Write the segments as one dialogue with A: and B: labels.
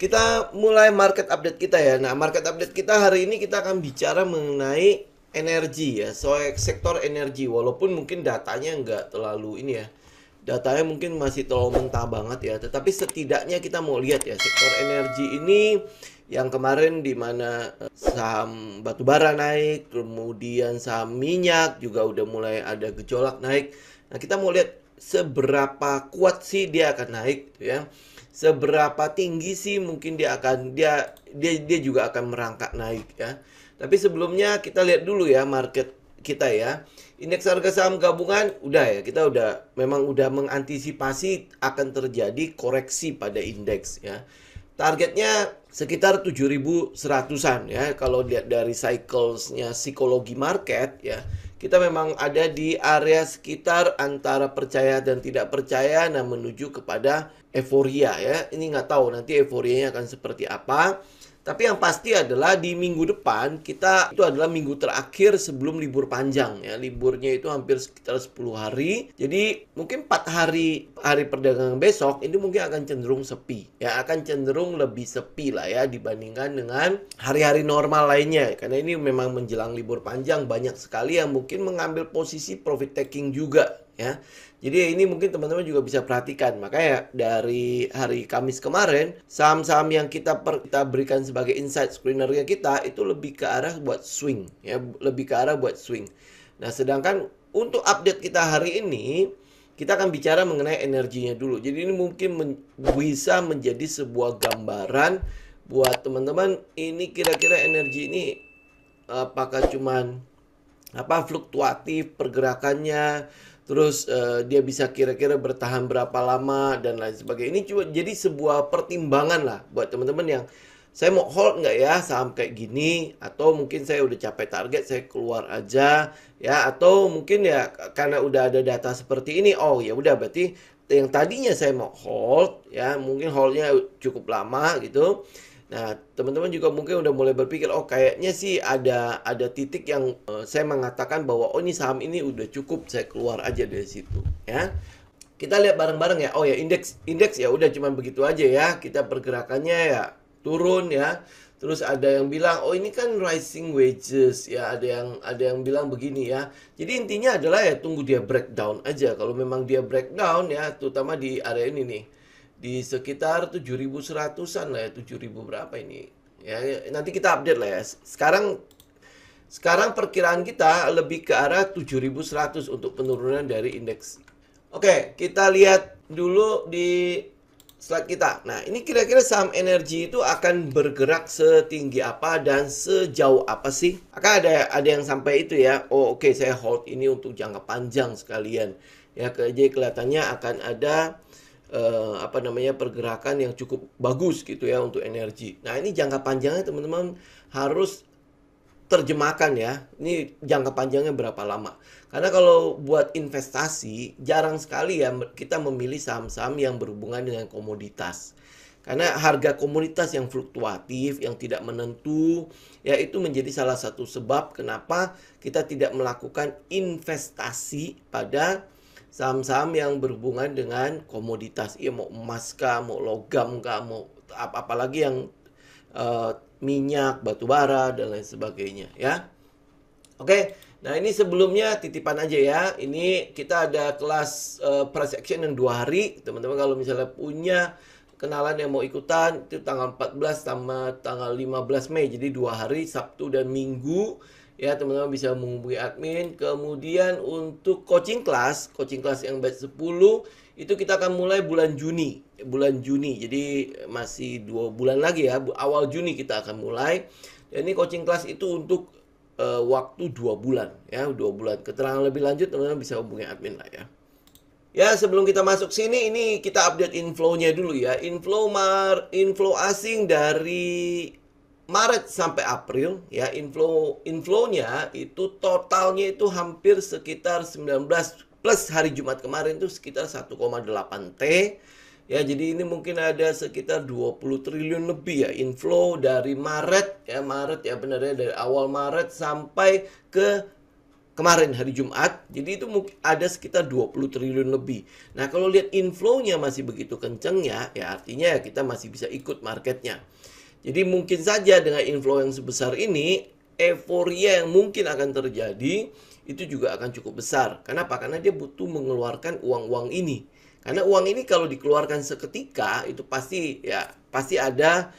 A: Kita mulai market update kita ya. Nah, market update kita hari ini kita akan bicara mengenai energi ya. Soal sektor energi, walaupun mungkin datanya nggak terlalu ini ya. Datanya mungkin masih terlalu mentah banget ya. Tetapi setidaknya kita mau lihat ya, sektor energi ini yang kemarin di mana saham batubara naik, kemudian saham minyak juga udah mulai ada gejolak naik. Nah, kita mau lihat seberapa kuat sih dia akan naik gitu ya. Seberapa tinggi sih mungkin dia juga akan merangkak naik ya. Tapi sebelumnya kita lihat dulu ya market kita ya. Indeks harga saham gabungan udah ya, kita memang udah mengantisipasi akan terjadi koreksi pada indeks ya. Targetnya sekitar 7.100-an ya. Kalau lihat dari cyclesnya psikologi market ya, kita memang ada di area sekitar antara percaya dan tidak percaya, nah menuju kepada euforia ya. Ini nggak tahu nanti euforianya akan seperti apa. Tapi yang pasti adalah di minggu depan kita itu adalah minggu terakhir sebelum libur panjang ya. Liburnya itu hampir sekitar 10 hari. Jadi mungkin 4 hari perdagangan besok ini mungkin akan cenderung sepi. Ya, akan cenderung lebih sepi lah ya dibandingkan dengan hari-hari normal lainnya. Karena ini memang menjelang libur panjang, banyak sekali yang mungkin mengambil posisi profit taking juga ya. Jadi ini mungkin teman-teman juga bisa perhatikan. Makanya dari hari Kamis kemarin, saham-saham yang kita berikan sebagai insight screenernya kita itu lebih ke arah buat swing ya, lebih ke arah buat swing. Nah, sedangkan untuk update kita hari ini kita akan bicara mengenai energinya dulu. Jadi ini mungkin bisa menjadi sebuah gambaran buat teman-teman, ini kira-kira energi ini apakah cuman fluktuatif pergerakannya, terus dia bisa kira-kira bertahan berapa lama dan lain sebagainya. Ini cuma jadi sebuah pertimbangan lah buat teman-teman yang saya mau hold nggak ya saham kayak gini, atau mungkin saya udah capai target saya keluar aja ya, atau mungkin ya karena udah ada data seperti ini, oh ya udah berarti yang tadinya saya mau hold ya mungkin holdnya cukup lama gitu. Nah, teman-teman juga mungkin udah mulai berpikir, oh kayaknya sih ada titik yang saya mengatakan bahwa oh ini saham ini udah cukup, saya keluar aja dari situ, ya. Kita lihat bareng-bareng ya. Oh ya, indeks ya udah cuman begitu aja ya. Kita pergerakannya ya turun ya. Terus ada yang bilang, oh ini kan rising wages ya. Ada yang bilang begini ya. Jadi intinya adalah ya tunggu dia breakdown aja. Kalau memang dia breakdown ya, terutama di area ini nih, di sekitar 7.100-an lah ya, 7.000 berapa ini ya, nanti kita update lah ya. Sekarang perkiraan kita lebih ke arah 7.100 untuk penurunan dari indeks. Oke, kita lihat dulu di slide kita. Nah, ini kira-kira saham energi itu akan bergerak setinggi apa dan sejauh apa sih? Akan ada yang sampai itu ya. Oh, oke, saya hold ini untuk jangka panjang sekalian. Ya, jadi kelihatannya akan ada pergerakan yang cukup bagus gitu ya untuk energi. Nah, ini jangka panjangnya teman-teman harus terjemahkan ya. Ini jangka panjangnya berapa lama? Karena kalau buat investasi jarang sekali ya kita memilih saham-saham yang berhubungan dengan komoditas. Karena harga komoditas yang fluktuatif, yang tidak menentu, ya itu menjadi salah satu sebab kenapa kita tidak melakukan investasi pada saham-saham yang berhubungan dengan komoditas. Iya, mau emas kah, mau logam kah, mau apalagi yang minyak, batu bara dan lain sebagainya ya. Oke, nah ini sebelumnya titipan aja ya. Ini kita ada kelas price action yang 2 hari. Teman-teman kalau misalnya punya kenalan yang mau ikutan, itu tanggal 14 sama tanggal 15 Mei. Jadi 2 hari, Sabtu dan Minggu. Ya, teman-teman bisa menghubungi admin. Kemudian untuk coaching kelas yang batch 10 itu kita akan mulai bulan Juni. Jadi masih 2 bulan lagi ya. Awal Juni kita akan mulai. Dan ini coaching kelas itu untuk waktu 2 bulan ya, 2 bulan. Keterangan lebih lanjut teman-teman bisa hubungi admin lah ya. Ya, sebelum kita masuk sini, ini kita update inflow-nya dulu ya. Inflow asing dari Maret sampai April ya, inflow-nya itu totalnya itu hampir sekitar 19 plus hari Jumat kemarin itu sekitar 1,8 T. Ya, jadi ini mungkin ada sekitar 20 triliun lebih ya inflow dari Maret ya, benar ya, dari awal Maret sampai ke kemarin hari Jumat. Jadi itu mungkin ada sekitar 20 triliun lebih. Nah, kalau lihat inflow-nya masih begitu kencengnya, ya artinya ya kita masih bisa ikut marketnya. Jadi mungkin saja dengan inflow yang sebesar ini, euforia yang mungkin akan terjadi itu juga akan cukup besar. Kenapa? Karena dia butuh mengeluarkan uang-uang ini. Karena uang ini kalau dikeluarkan seketika itu pasti ada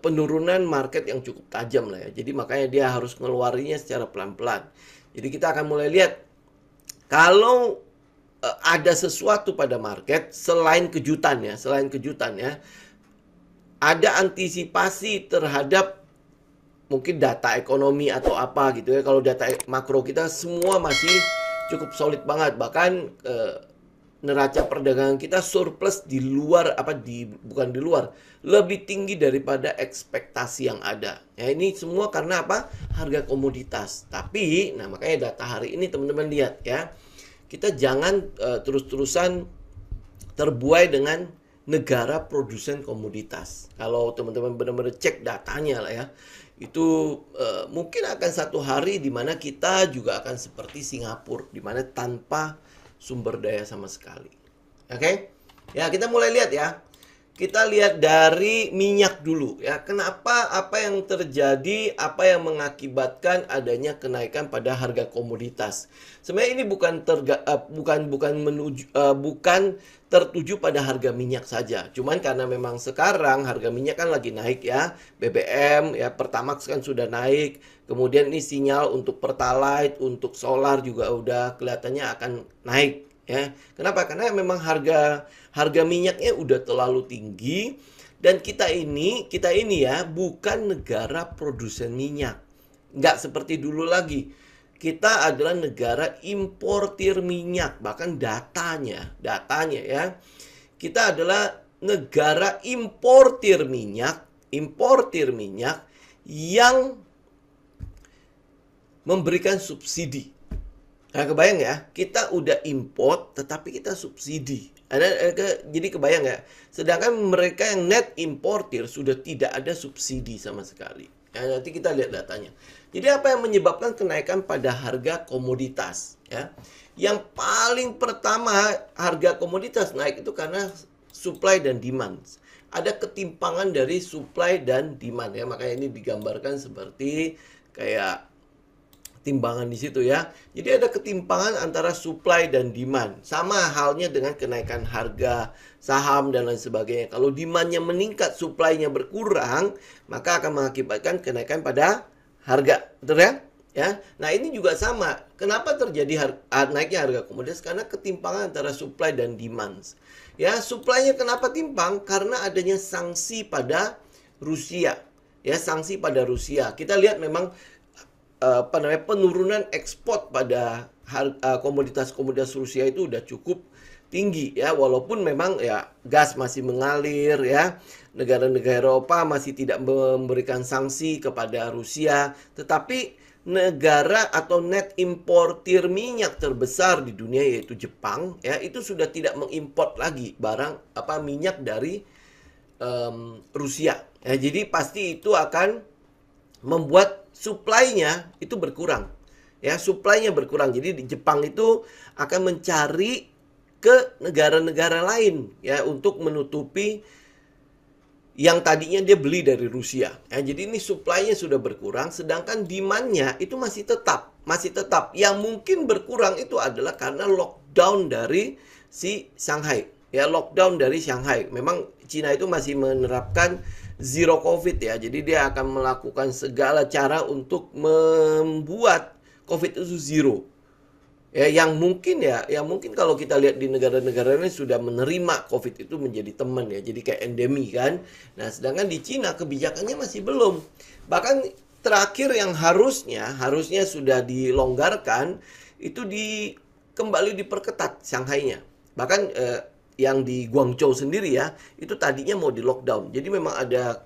A: penurunan market yang cukup tajam lah ya. Jadi makanya dia harus ngeluarinya secara pelan-pelan. Jadi kita akan mulai lihat kalau ada sesuatu pada market selain kejutan ya, ada antisipasi terhadap mungkin data ekonomi atau apa gitu ya. Kalau data makro kita semua masih cukup solid banget, bahkan neraca perdagangan kita surplus bukan di luar, lebih tinggi daripada ekspektasi yang ada. Ya ini semua karena apa? Harga komoditas. Tapi, nah makanya data hari ini teman-teman lihat ya, kita jangan terus-terusan terbuai dengan negara produsen komoditas. Kalau teman-teman benar-benar cek datanya lah ya, itu mungkin akan satu hari di mana kita juga akan seperti Singapura, di mana tanpa sumber daya sama sekali. Oke? Ya, kita mulai lihat ya. Kita lihat dari minyak dulu ya. Kenapa, apa yang terjadi, apa yang mengakibatkan adanya kenaikan pada harga komoditas. Sebenarnya ini bukan tertuju pada harga minyak saja. Cuman karena memang sekarang harga minyak kan lagi naik ya. BBM ya, Pertamax kan sudah naik. Kemudian ini sinyal untuk Pertalite, untuk solar juga udah kelihatannya akan naik ya. Kenapa? Karena memang harga minyaknya udah terlalu tinggi dan kita ini ya bukan negara produsen minyak. Nggak seperti dulu lagi. Kita adalah negara importir minyak, bahkan datanya ya. Kita adalah negara importir minyak yang memberikan subsidi. Nah, kebayang ya, kita udah import tetapi kita subsidi. Jadi kebayang ya, sedangkan mereka yang net importir sudah tidak ada subsidi sama sekali. Ya, nanti kita lihat datanya. Jadi apa yang menyebabkan kenaikan pada harga komoditas? Ya, yang paling pertama harga komoditas naik itu karena supply dan demand. Ada ketimpangan dari supply dan demand ya, makanya ini digambarkan seperti kayak timbangan di situ ya. Jadi ada ketimpangan antara supply dan demand. Sama halnya dengan kenaikan harga saham dan lain sebagainya. Kalau demandnya meningkat, supply-nya berkurang, maka akan mengakibatkan kenaikan pada harga. Betul ya? Ya. Nah, ini juga sama. Kenapa terjadi naiknya harga komoditas? Karena ketimpangan antara supply dan demand. Ya, supply-nya kenapa timpang? Karena adanya sanksi pada Rusia. Ya, sanksi pada Rusia. Kita lihat memang penurunan ekspor pada komoditas-komoditas Rusia itu udah cukup tinggi ya, walaupun memang ya gas masih mengalir ya, negara-negara Eropa masih tidak memberikan sanksi kepada Rusia, tetapi negara atau net importir minyak terbesar di dunia yaitu Jepang ya, itu sudah tidak mengimpor lagi minyak dari Rusia ya, jadi pasti itu akan membuat supply-nya itu berkurang. Ya, supply-nya berkurang. Jadi di Jepang itu akan mencari ke negara-negara lain ya untuk menutupi yang tadinya dia beli dari Rusia. Ya, jadi ini supply-nya sudah berkurang, sedangkan demand-nya itu masih tetap. Yang mungkin berkurang itu adalah karena lockdown dari si Shanghai. Ya, lockdown dari Shanghai. Memang Cina itu masih menerapkan zero COVID ya. Jadi dia akan melakukan segala cara untuk membuat COVID itu zero. Ya, yang mungkin kalau kita lihat di negara-negara ini sudah menerima COVID itu menjadi teman ya. Jadi kayak endemi kan. Nah, sedangkan di Cina kebijakannya masih belum. Bahkan terakhir yang harusnya sudah dilonggarkan itu kembali diperketat Shanghai-nya. Bahkan yang di Guangzhou sendiri ya, itu tadinya mau di lockdown. Jadi memang ada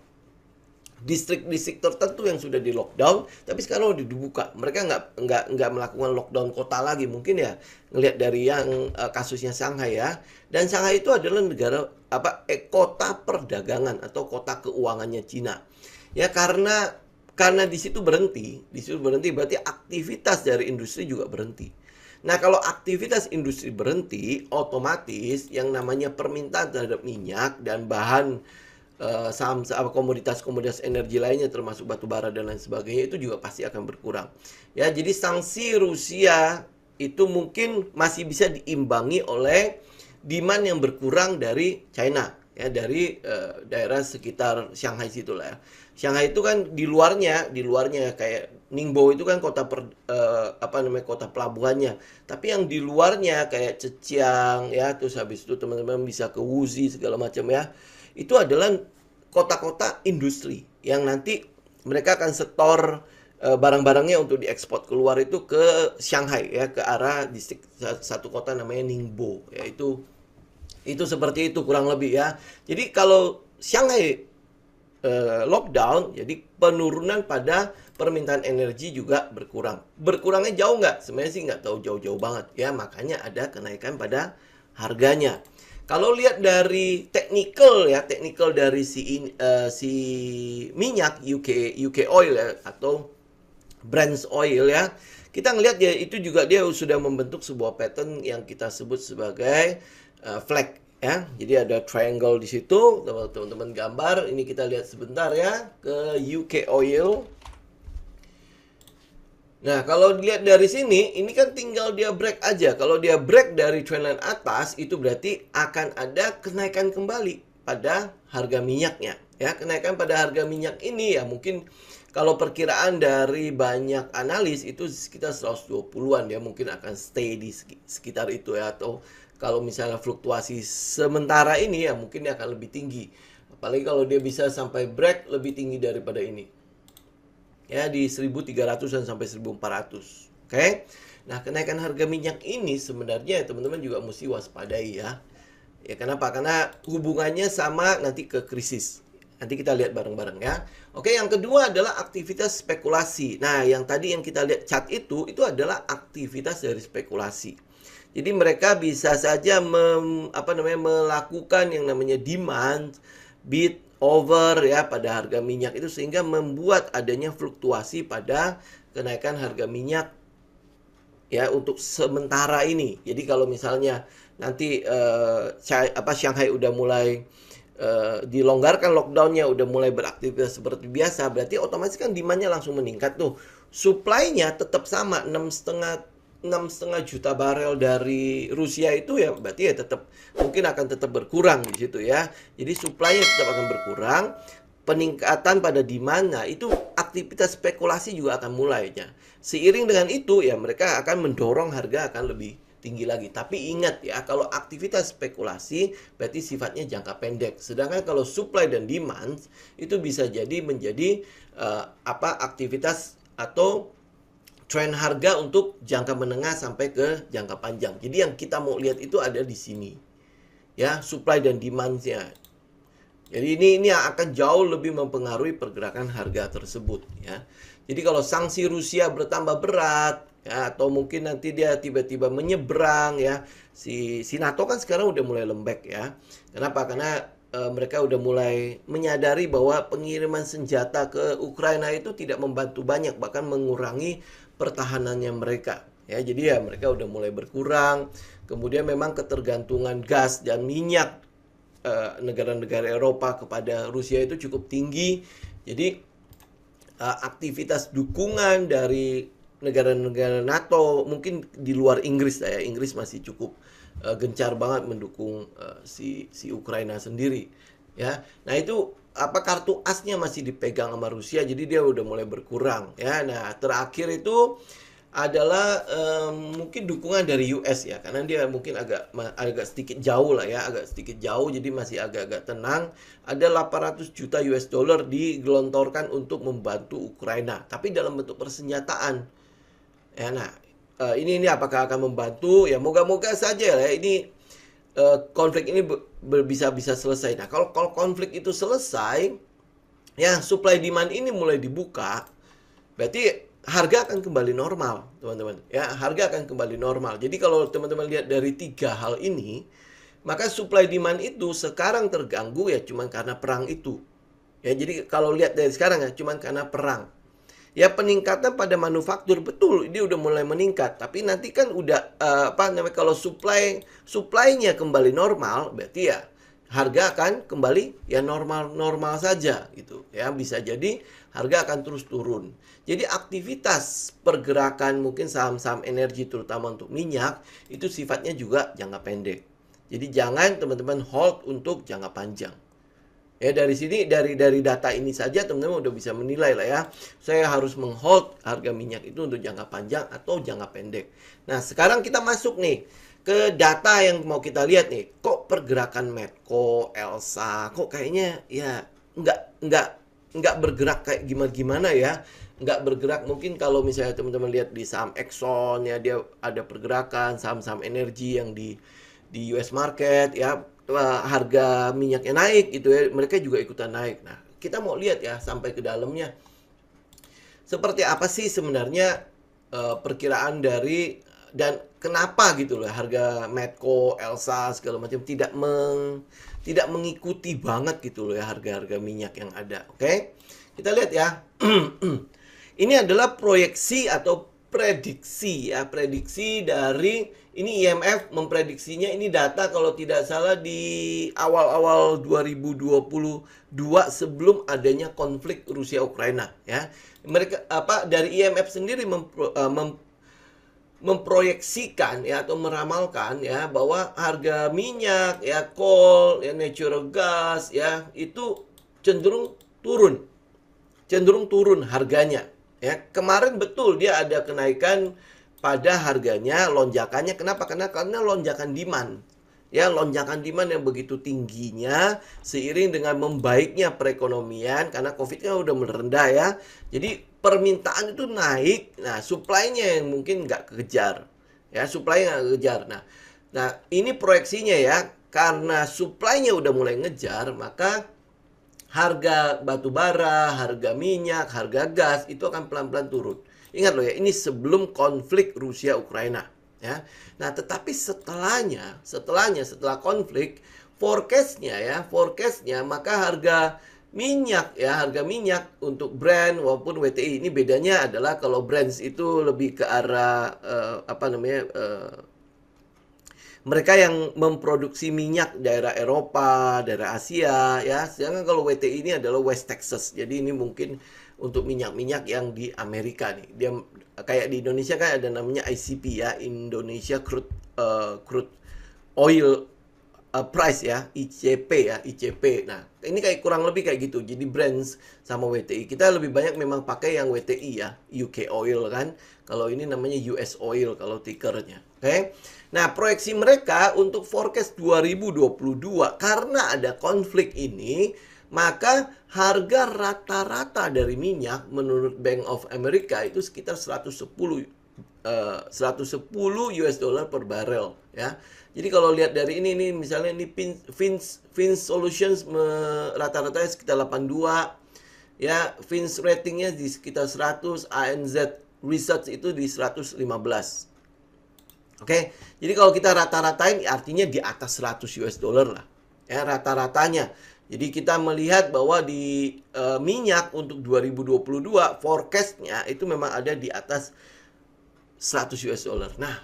A: distrik-distrik tertentu yang sudah di lockdown, tapi sekarang udah dibuka. Mereka nggak melakukan lockdown kota lagi, mungkin ya ngelihat dari yang kasusnya Shanghai ya. Dan Shanghai itu adalah negara kota perdagangan atau kota keuangannya Cina. Ya, karena karena di situ berhenti berarti aktivitas dari industri juga berhenti. Nah, kalau aktivitas industri berhenti, otomatis yang namanya permintaan terhadap minyak dan bahan saham komoditas-komoditas energi lainnya termasuk batu bara dan lain sebagainya itu juga pasti akan berkurang. Ya, jadi sanksi Rusia itu mungkin masih bisa diimbangi oleh demand yang berkurang dari China, ya, dari daerah sekitar Shanghai situ lah ya. Shanghai itu kan di luarnya kayak Ningbo itu kan kota kota pelabuhannya. Tapi yang di luarnya kayak Zhejiang ya, terus habis itu teman-teman bisa ke Wuxi segala macam ya. Itu adalah kota-kota industri yang nanti mereka akan setor barang-barangnya untuk diekspor keluar itu ke Shanghai ya, ke arah distrik satu kota namanya Ningbo ya. Itu seperti itu kurang lebih ya. Jadi kalau Shanghai lockdown, jadi penurunan pada permintaan energi juga berkurang. Berkurangnya jauh nggak? Sebenarnya sih nggak tahu jauh-jauh banget ya, makanya ada kenaikan pada harganya. Kalau lihat dari technical dari si minyak UK oil ya, atau Brent oil ya, kita ngelihat ya itu juga dia sudah membentuk sebuah pattern yang kita sebut sebagai flag ya. Jadi ada triangle di situ, teman-teman gambar. Ini kita lihat sebentar ya ke UK oil. Nah, kalau dilihat dari sini, ini kan tinggal dia break aja. Kalau dia break dari trendline atas, itu berarti akan ada kenaikan kembali pada harga minyaknya. Ya, kenaikan pada harga minyak ini ya mungkin kalau perkiraan dari banyak analis itu sekitar 120-an ya, mungkin akan stay di sekitar itu ya. Atau kalau misalnya fluktuasi sementara ini ya mungkin dia akan lebih tinggi. Apalagi kalau dia bisa sampai break lebih tinggi daripada ini. Ya, di 1300-an sampai 1400. Oke. Nah, kenaikan harga minyak ini sebenarnya teman-teman juga mesti waspadai ya. Ya, kenapa? Karena hubungannya sama nanti ke krisis. Nanti kita lihat bareng-bareng ya. Oke, yang kedua adalah aktivitas spekulasi. Nah, yang tadi yang kita lihat chart itu adalah aktivitas dari spekulasi. Jadi mereka bisa saja melakukan yang namanya demand, bid, over ya pada harga minyak itu, sehingga membuat adanya fluktuasi pada kenaikan harga minyak ya untuk sementara ini. Jadi kalau misalnya nanti Shanghai udah mulai dilonggarkan lockdownnya, udah mulai beraktivitas seperti biasa, berarti otomatis kan demandnya langsung meningkat tuh. Supply-nya tetap sama 6,5 juta barel dari Rusia itu ya, berarti ya tetap mungkin akan tetap berkurang di situ ya. Jadi supply-nya tetap akan berkurang, peningkatan pada demand. Nah, itu aktivitas spekulasi juga akan mulainya. Seiring dengan itu ya mereka akan mendorong harga akan lebih tinggi lagi. Tapi ingat ya, kalau aktivitas spekulasi berarti sifatnya jangka pendek. Sedangkan kalau supply dan demand itu bisa jadi menjadi aktivitas atau tren harga untuk jangka menengah sampai ke jangka panjang. Jadi yang kita mau lihat itu ada di sini. Ya, supply dan demand-nya. Jadi ini akan jauh lebih mempengaruhi pergerakan harga tersebut ya. Jadi kalau sanksi Rusia bertambah berat ya, atau mungkin nanti dia tiba-tiba menyeberang ya. Si NATO kan sekarang udah mulai lembek ya. Kenapa? Karena mereka udah mulai menyadari bahwa pengiriman senjata ke Ukraina itu tidak membantu banyak, bahkan mengurangi pertahanannya mereka ya. Jadi ya mereka udah mulai berkurang. Kemudian memang ketergantungan gas dan minyak negara-negara Eropa kepada Rusia itu cukup tinggi. Jadi aktivitas dukungan dari negara-negara NATO mungkin di luar Inggris ya. Inggris masih cukup gencar banget mendukung si Ukraina sendiri ya. Nah, itu kartu asnya masih dipegang sama Rusia, jadi dia udah mulai berkurang ya. Nah, terakhir itu adalah mungkin dukungan dari US ya, karena dia mungkin agak sedikit jauh lah ya, agak sedikit jauh, jadi masih agak-agak tenang. Ada 800 juta US dollar digelontorkan untuk membantu Ukraina, tapi dalam bentuk persenjataan ya. Nah, ini apakah akan membantu ya, moga-moga saja lah ya, ini konflik ini bisa selesai. Nah, kalau konflik itu selesai, ya supply demand ini mulai dibuka, berarti harga akan kembali normal, teman-teman. Ya, harga akan kembali normal. Jadi kalau teman-teman lihat dari 3 hal ini, maka supply demand itu sekarang terganggu ya cuman karena perang itu. Ya, jadi kalau lihat dari sekarang ya cuman karena perang. Ya peningkatan pada manufaktur betul, ini udah mulai meningkat. Tapi nanti kan udah apa namanya kalau supply-nya kembali normal, berarti ya harga akan kembali ya normal-normal saja gitu. Ya bisa jadi harga akan terus turun. Jadi aktivitas pergerakan mungkin saham-saham energi terutama untuk minyak itu sifatnya juga jangka pendek. Jadi jangan teman-teman hold untuk jangka panjang. Ya dari sini dari data ini saja teman-teman udah bisa menilai lah ya. Saya harus menghold harga minyak itu untuk jangka panjang atau jangka pendek. Nah, sekarang kita masuk nih ke data yang mau kita lihat nih. Kok pergerakan Medco, Elsa kok kayaknya ya nggak bergerak kayak gimana-gimana ya. Nggak bergerak mungkin kalau misalnya teman-teman lihat di saham Exxon ya dia ada pergerakan saham-saham energi yang di US market ya harga minyaknya naik gitu ya, mereka juga ikutan naik. Nah, kita mau lihat ya sampai ke dalamnya. Seperti apa sih sebenarnya perkiraan dari dan kenapa gitu loh harga Medco, Elsa segala macam tidak mengikuti banget gitu loh ya harga-harga minyak yang ada. Oke. Kita lihat ya. Ini adalah proyeksi atau prediksi ya, prediksi dari ini IMF memprediksinya ini data kalau tidak salah di awal-awal 2022 sebelum adanya konflik Rusia Ukraina ya. Mereka apa dari IMF sendiri memproyeksikan ya atau meramalkan ya bahwa harga minyak ya coal ya natural gas ya itu cenderung turun harganya. Ya, kemarin betul dia ada kenaikan pada harganya, lonjakannya. Kenapa? Karena lonjakan demand. Ya, lonjakan demand yang begitu tingginya seiring dengan membaiknya perekonomian karena Covid kan udah merendah ya. Jadi permintaan itu naik. Nah, supply-nya yang mungkin nggak kekejar. Ya, supply nggak kekejar. Nah, ini proyeksinya ya. Karena supply-nya udah mulai ngejar, maka harga batu bara, harga minyak, harga gas itu akan pelan-pelan turun. Ingat loh ya, ini sebelum konflik Rusia Ukraina ya. Nah, tetapi setelah konflik forecastnya maka harga minyak untuk Brent maupun WTI ini bedanya adalah kalau Brent itu lebih ke arah mereka yang memproduksi minyak daerah Eropa, daerah Asia ya. Sedangkan kalau WTI ini adalah West Texas. Jadi ini mungkin untuk minyak-minyak yang di Amerika nih. Dia kayak di Indonesia kan ada namanya ICP ya, Indonesia Crude Oil Price ya, ICP. Nah, ini kayak kurang lebih kayak gitu. Jadi Brent sama WTI. Kita lebih banyak memang pakai yang WTI ya, UK Oil kan. Kalau ini namanya US Oil kalau tickernya. Oke. Nah, proyeksi mereka untuk forecast 2022 karena ada konflik ini, maka harga rata-rata dari minyak menurut Bank of America itu sekitar 110 US dollar per barrel ya. Jadi kalau lihat dari ini misalnya ini Fins Solutions rata-ratanya sekitar 82 ya, Fins ratingnya di sekitar 100, ANZ Research itu di 115. Oke, jadi kalau kita rata-ratain artinya di atas 100 US dollar lah. Ya, rata-ratanya. Jadi kita melihat bahwa di minyak untuk 2022 forecastnya itu memang ada di atas 100 US dollar. Nah,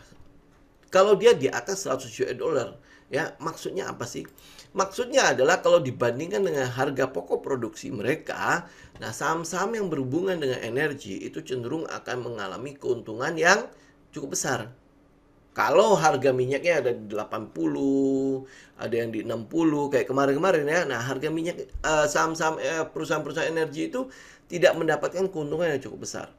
A: kalau dia di atas 100 US dollar, ya maksudnya apa sih? Maksudnya adalah kalau dibandingkan dengan harga pokok produksi mereka, nah saham-saham yang berhubungan dengan energi itu cenderung akan mengalami keuntungan yang cukup besar. Kalau harga minyaknya ada di 80, ada yang di 60 kayak kemarin-kemarin ya. Nah, harga minyak saham-saham perusahaan-perusahaan energi itu tidak mendapatkan keuntungan yang cukup besar.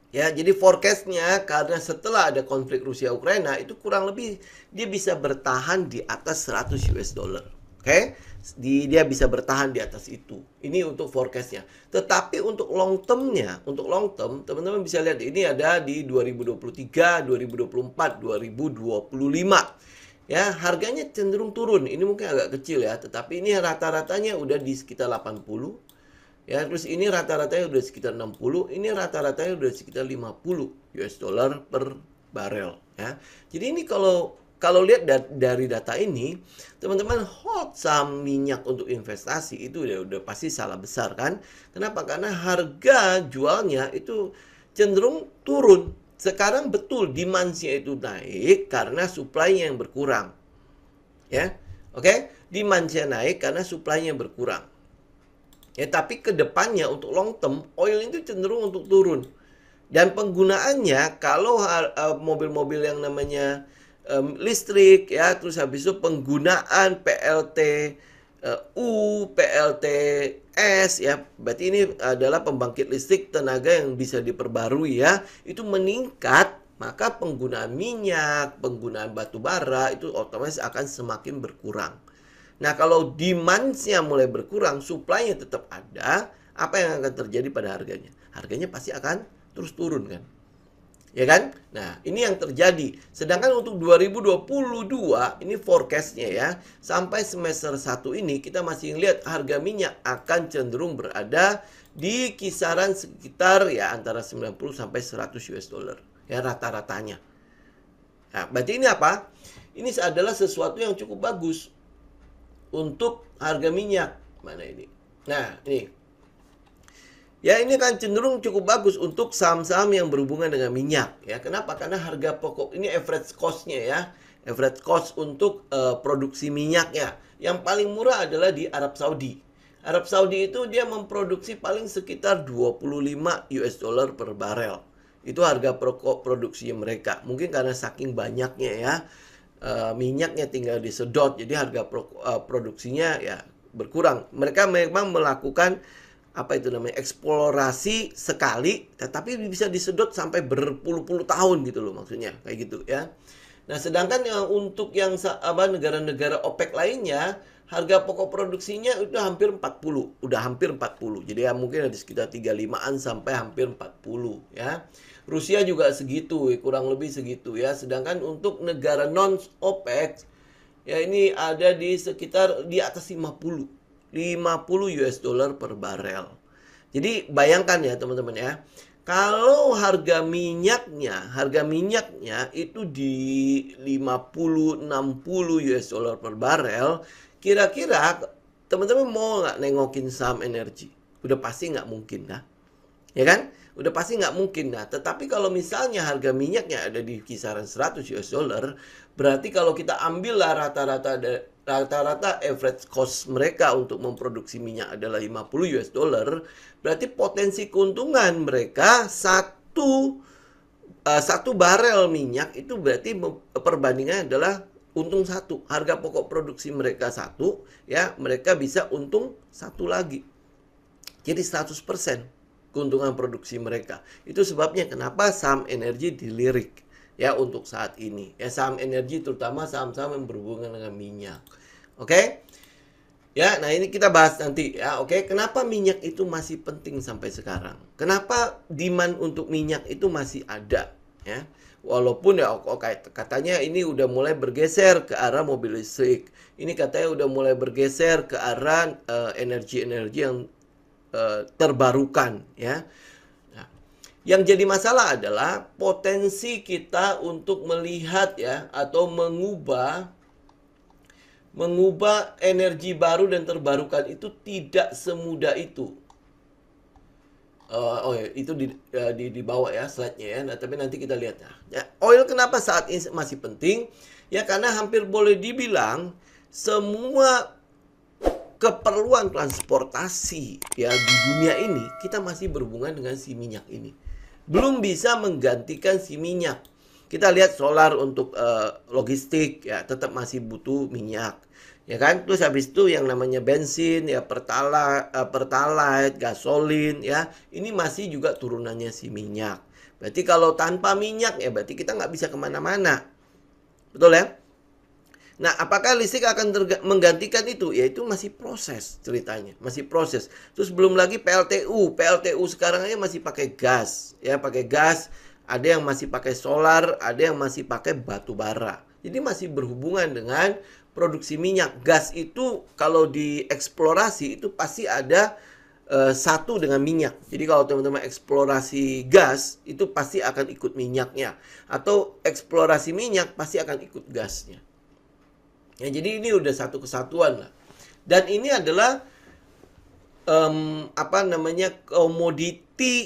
A: Ya, jadi forecastnya karena setelah ada konflik Rusia Ukraina itu kurang lebih dia bisa bertahan di atas 100 US dollar. Oke? Dia bisa bertahan di atas itu. Ini untuk forecastnya. Tetapi untuk long termnya, teman-teman bisa lihat ini ada di 2023, 2024, 2025. Ya, harganya cenderung turun. Ini mungkin agak kecil ya, tetapi ini rata-ratanya udah di sekitar 80. Ya, terus ini rata-ratanya udah sekitar 60, ini rata-ratanya udah sekitar 50 US dollar per barel ya. Jadi ini kalau kalau lihat dari data ini, teman-teman hold saham minyak untuk investasi itu udah pasti salah besar kan? Kenapa? Karena harga jualnya itu cenderung turun. Sekarang betul demand-nya itu naik karena supply-nya yang berkurang. Ya. Oke? Demand-nya naik karena supply-nya berkurang. Ya, tapi ke depannya untuk long term, oil itu cenderung untuk turun. Dan penggunaannya kalau mobil-mobil yang namanya listrik ya, terus habis itu penggunaan PLTS ya, berarti ini adalah pembangkit listrik tenaga yang bisa diperbarui ya, itu meningkat, maka penggunaan minyak, penggunaan batu bara itu otomatis akan semakin berkurang. Nah, kalau demand-nya mulai berkurang, supply-nya tetap ada, apa yang akan terjadi pada harganya? Harganya pasti akan terus turun kan? Ya kan? Nah, ini yang terjadi. Sedangkan untuk 2022, ini forecast-nya ya, sampai semester 1 ini kita masih lihat harga minyak akan cenderung berada di kisaran sekitar ya antara 90 sampai 100 US dollar. Ya, rata-ratanya. Nah, berarti ini apa? Ini adalah sesuatu yang cukup bagus untuk harga minyak. Mana ini? Nah, ini. Ya, ini kan cenderung cukup bagus untuk saham-saham yang berhubungan dengan minyak. Ya, kenapa? Karena harga pokok ini average cost-nya ya. Average cost untuk produksi minyaknya. Yang paling murah adalah di Arab Saudi. Arab Saudi itu dia memproduksi paling sekitar 25 US dollar per barel. Itu harga pokok produksi mereka. Mungkin karena saking banyaknya ya. Minyaknya tinggal disedot, jadi harga produksinya ya berkurang. Mereka memang melakukan apa itu namanya eksplorasi sekali, tetapi bisa disedot sampai berpuluh-puluh tahun gitu loh, maksudnya kayak gitu ya. Nah, sedangkan untuk yang negara-negara OPEC lainnya, harga pokok produksinya udah hampir 40. Jadi ya mungkin ada sekitar 35-an sampai hampir 40 ya. Rusia juga segitu, kurang lebih segitu ya. Sedangkan untuk negara non OPEC ya ini ada di sekitar di atas 50 US dollar per barel. Jadi bayangkan ya teman-teman ya. Kalau harga minyaknya itu di 50-60 US dollar per barel, kira-kira teman-teman mau nggak nengokin saham energi? Udah pasti nggak mungkin lah. Ya kan? Udah pasti nggak mungkin. Nah, tetapi kalau misalnya harga minyaknya ada di kisaran 100 US dollar, berarti kalau kita ambil lah rata-rata average cost mereka untuk memproduksi minyak adalah 50 US dollar, berarti potensi keuntungan mereka satu barel minyak itu berarti perbandingannya adalah untung satu. Harga pokok produksi mereka satu, ya mereka bisa untung satu lagi. Jadi 100% keuntungan produksi mereka. Itu sebabnya kenapa saham energi dilirik ya untuk saat ini. Ya saham energi terutama saham-saham yang berhubungan dengan minyak. Oke? Ya, nah ini kita bahas nanti ya. Oke, kenapa minyak itu masih penting sampai sekarang? Kenapa demand untuk minyak itu masih ada ya? Walaupun ya katanya ini udah mulai bergeser ke arah mobil listrik. Ini katanya udah mulai bergeser ke arah energi-energi yang terbarukan ya. Nah, yang jadi masalah adalah potensi kita untuk melihat ya atau mengubah energi baru dan terbarukan itu tidak semudah itu. Itu di bawah ya slide-nya ya. Nah, tapi nanti kita lihat ya. Oil kenapa saat ini masih penting? Ya karena hampir boleh dibilang semua keperluan transportasi ya di dunia ini kita masih berhubungan dengan si minyak ini. Belum bisa menggantikan si minyak. Kita lihat solar untuk logistik ya tetap masih butuh minyak. Ya kan? Terus habis itu yang namanya bensin ya pertalite, gasolin ya, ini masih juga turunannya si minyak. Berarti kalau tanpa minyak ya berarti kita nggak bisa kemana-mana. Betul ya? Nah, apakah listrik akan menggantikan itu? Ya itu masih proses ceritanya, masih proses. Terus belum lagi PLTU sekarang aja masih pakai gas, ya pakai gas. Ada yang masih pakai solar, ada yang masih pakai batu bara. Jadi masih berhubungan dengan produksi minyak. Gas itu kalau dieksplorasi itu pasti ada satu dengan minyak. Jadi kalau teman-teman eksplorasi gas, itu pasti akan ikut minyaknya. Atau eksplorasi minyak, pasti akan ikut gasnya. Ya, jadi ini udah satu kesatuan lah. Dan ini adalah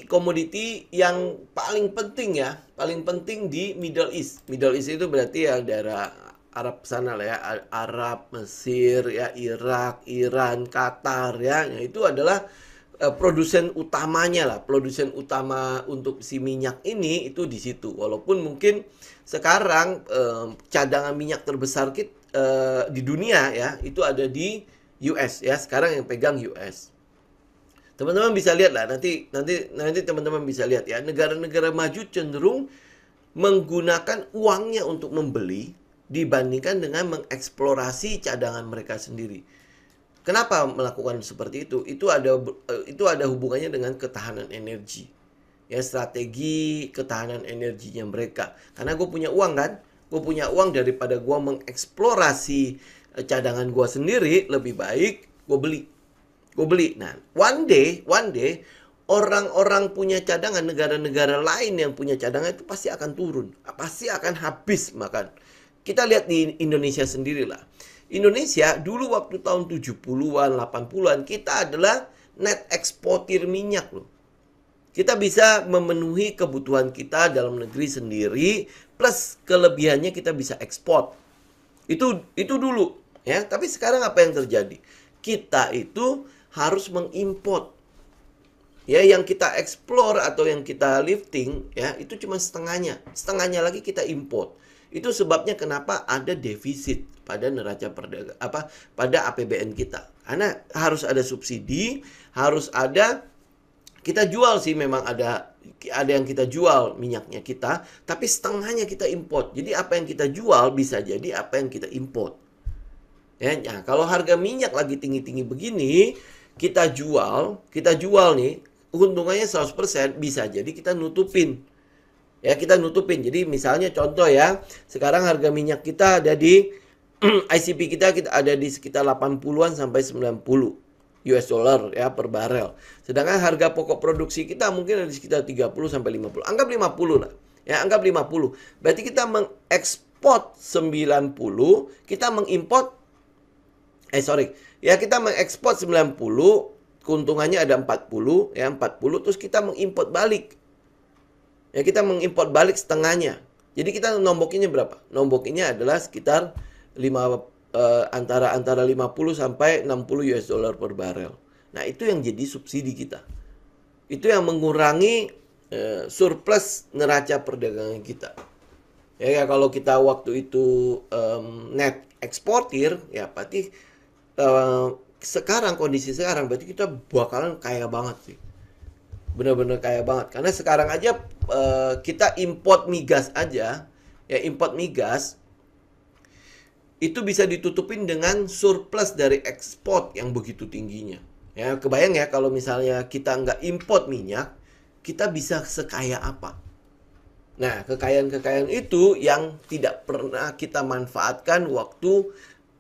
A: komoditi yang paling penting ya, paling penting di Middle East. Middle East itu berarti ya daerah Arab sana lah ya, Arab, Mesir ya, Irak, Iran, Qatar ya. Nah, itu adalah produsen utamanya lah, produsen utama untuk si minyak ini itu di situ. Walaupun mungkin sekarang cadangan minyak terbesar di dunia ya, itu ada di US ya. Sekarang yang pegang US. Teman-teman bisa lihat lah, nanti teman-teman bisa lihat ya, negara-negara maju cenderung menggunakan uangnya untuk membeli dibandingkan dengan mengeksplorasi cadangan mereka sendiri. Kenapa melakukan seperti itu? Itu ada hubungannya dengan ketahanan energi. Ya, strategi ketahanan energinya mereka. Karena gue punya uang kan? Gue punya uang, daripada gue mengeksplorasi cadangan gue sendiri, lebih baik gue beli. Nah, one day orang-orang punya cadangan, negara-negara lain yang punya cadangan itu pasti akan turun, pasti akan habis makan. Kita lihat di Indonesia sendiri lah. Indonesia dulu waktu tahun 70-an, 80-an, kita adalah net eksportir minyak loh. Kita bisa memenuhi kebutuhan kita dalam negeri sendiri, plus kelebihannya kita bisa ekspor. Itu dulu ya, tapi sekarang apa yang terjadi? Kita itu harus mengimport. Ya, yang kita explore atau yang kita lifting ya, itu cuma setengahnya. Setengahnya lagi kita import. Itu sebabnya kenapa ada defisit pada neraca perdagangan pada APBN kita. Karena harus ada subsidi, harus ada, kita jual sih, memang ada yang kita jual minyaknya kita, tapi setengahnya kita import. Jadi apa yang kita jual bisa jadi apa yang kita import. Ya, nah, kalau harga minyak lagi tinggi-tinggi begini, kita jual nih, keuntungannya 100%, bisa jadi kita nutupin. Ya, kita nutupin. Jadi misalnya contoh ya, sekarang harga minyak kita ada di ICP kita ada di sekitar 80-an sampai 90 US dollar ya per barel. Sedangkan harga pokok produksi kita mungkin ada di sekitar 30 sampai 50. Anggap 50 lah. Ya, anggap 50. Berarti kita mengekspor 90, kita mengimport kita mengekspor 90, keuntungannya ada 40, ya 40, terus kita mengimport balik. Ya, kita mengimport balik setengahnya. Jadi kita nombokinnya berapa? Nombokinnya adalah sekitar antara 50 sampai 60 US dollar per barel. Nah, itu yang jadi subsidi kita. Itu yang mengurangi surplus neraca perdagangan kita. Ya, kalau kita waktu itu net eksportir, ya berarti sekarang, kondisi sekarang berarti kita bakalan kaya banget sih. Bener-bener kaya banget. Karena sekarang aja kita import migas aja, ya import migas itu bisa ditutupin dengan surplus dari ekspor yang begitu tingginya. Ya, kebayang ya kalau misalnya kita nggak import minyak, kita bisa sekaya apa? Nah, kekayaan-kekayaan itu yang tidak pernah kita manfaatkan waktu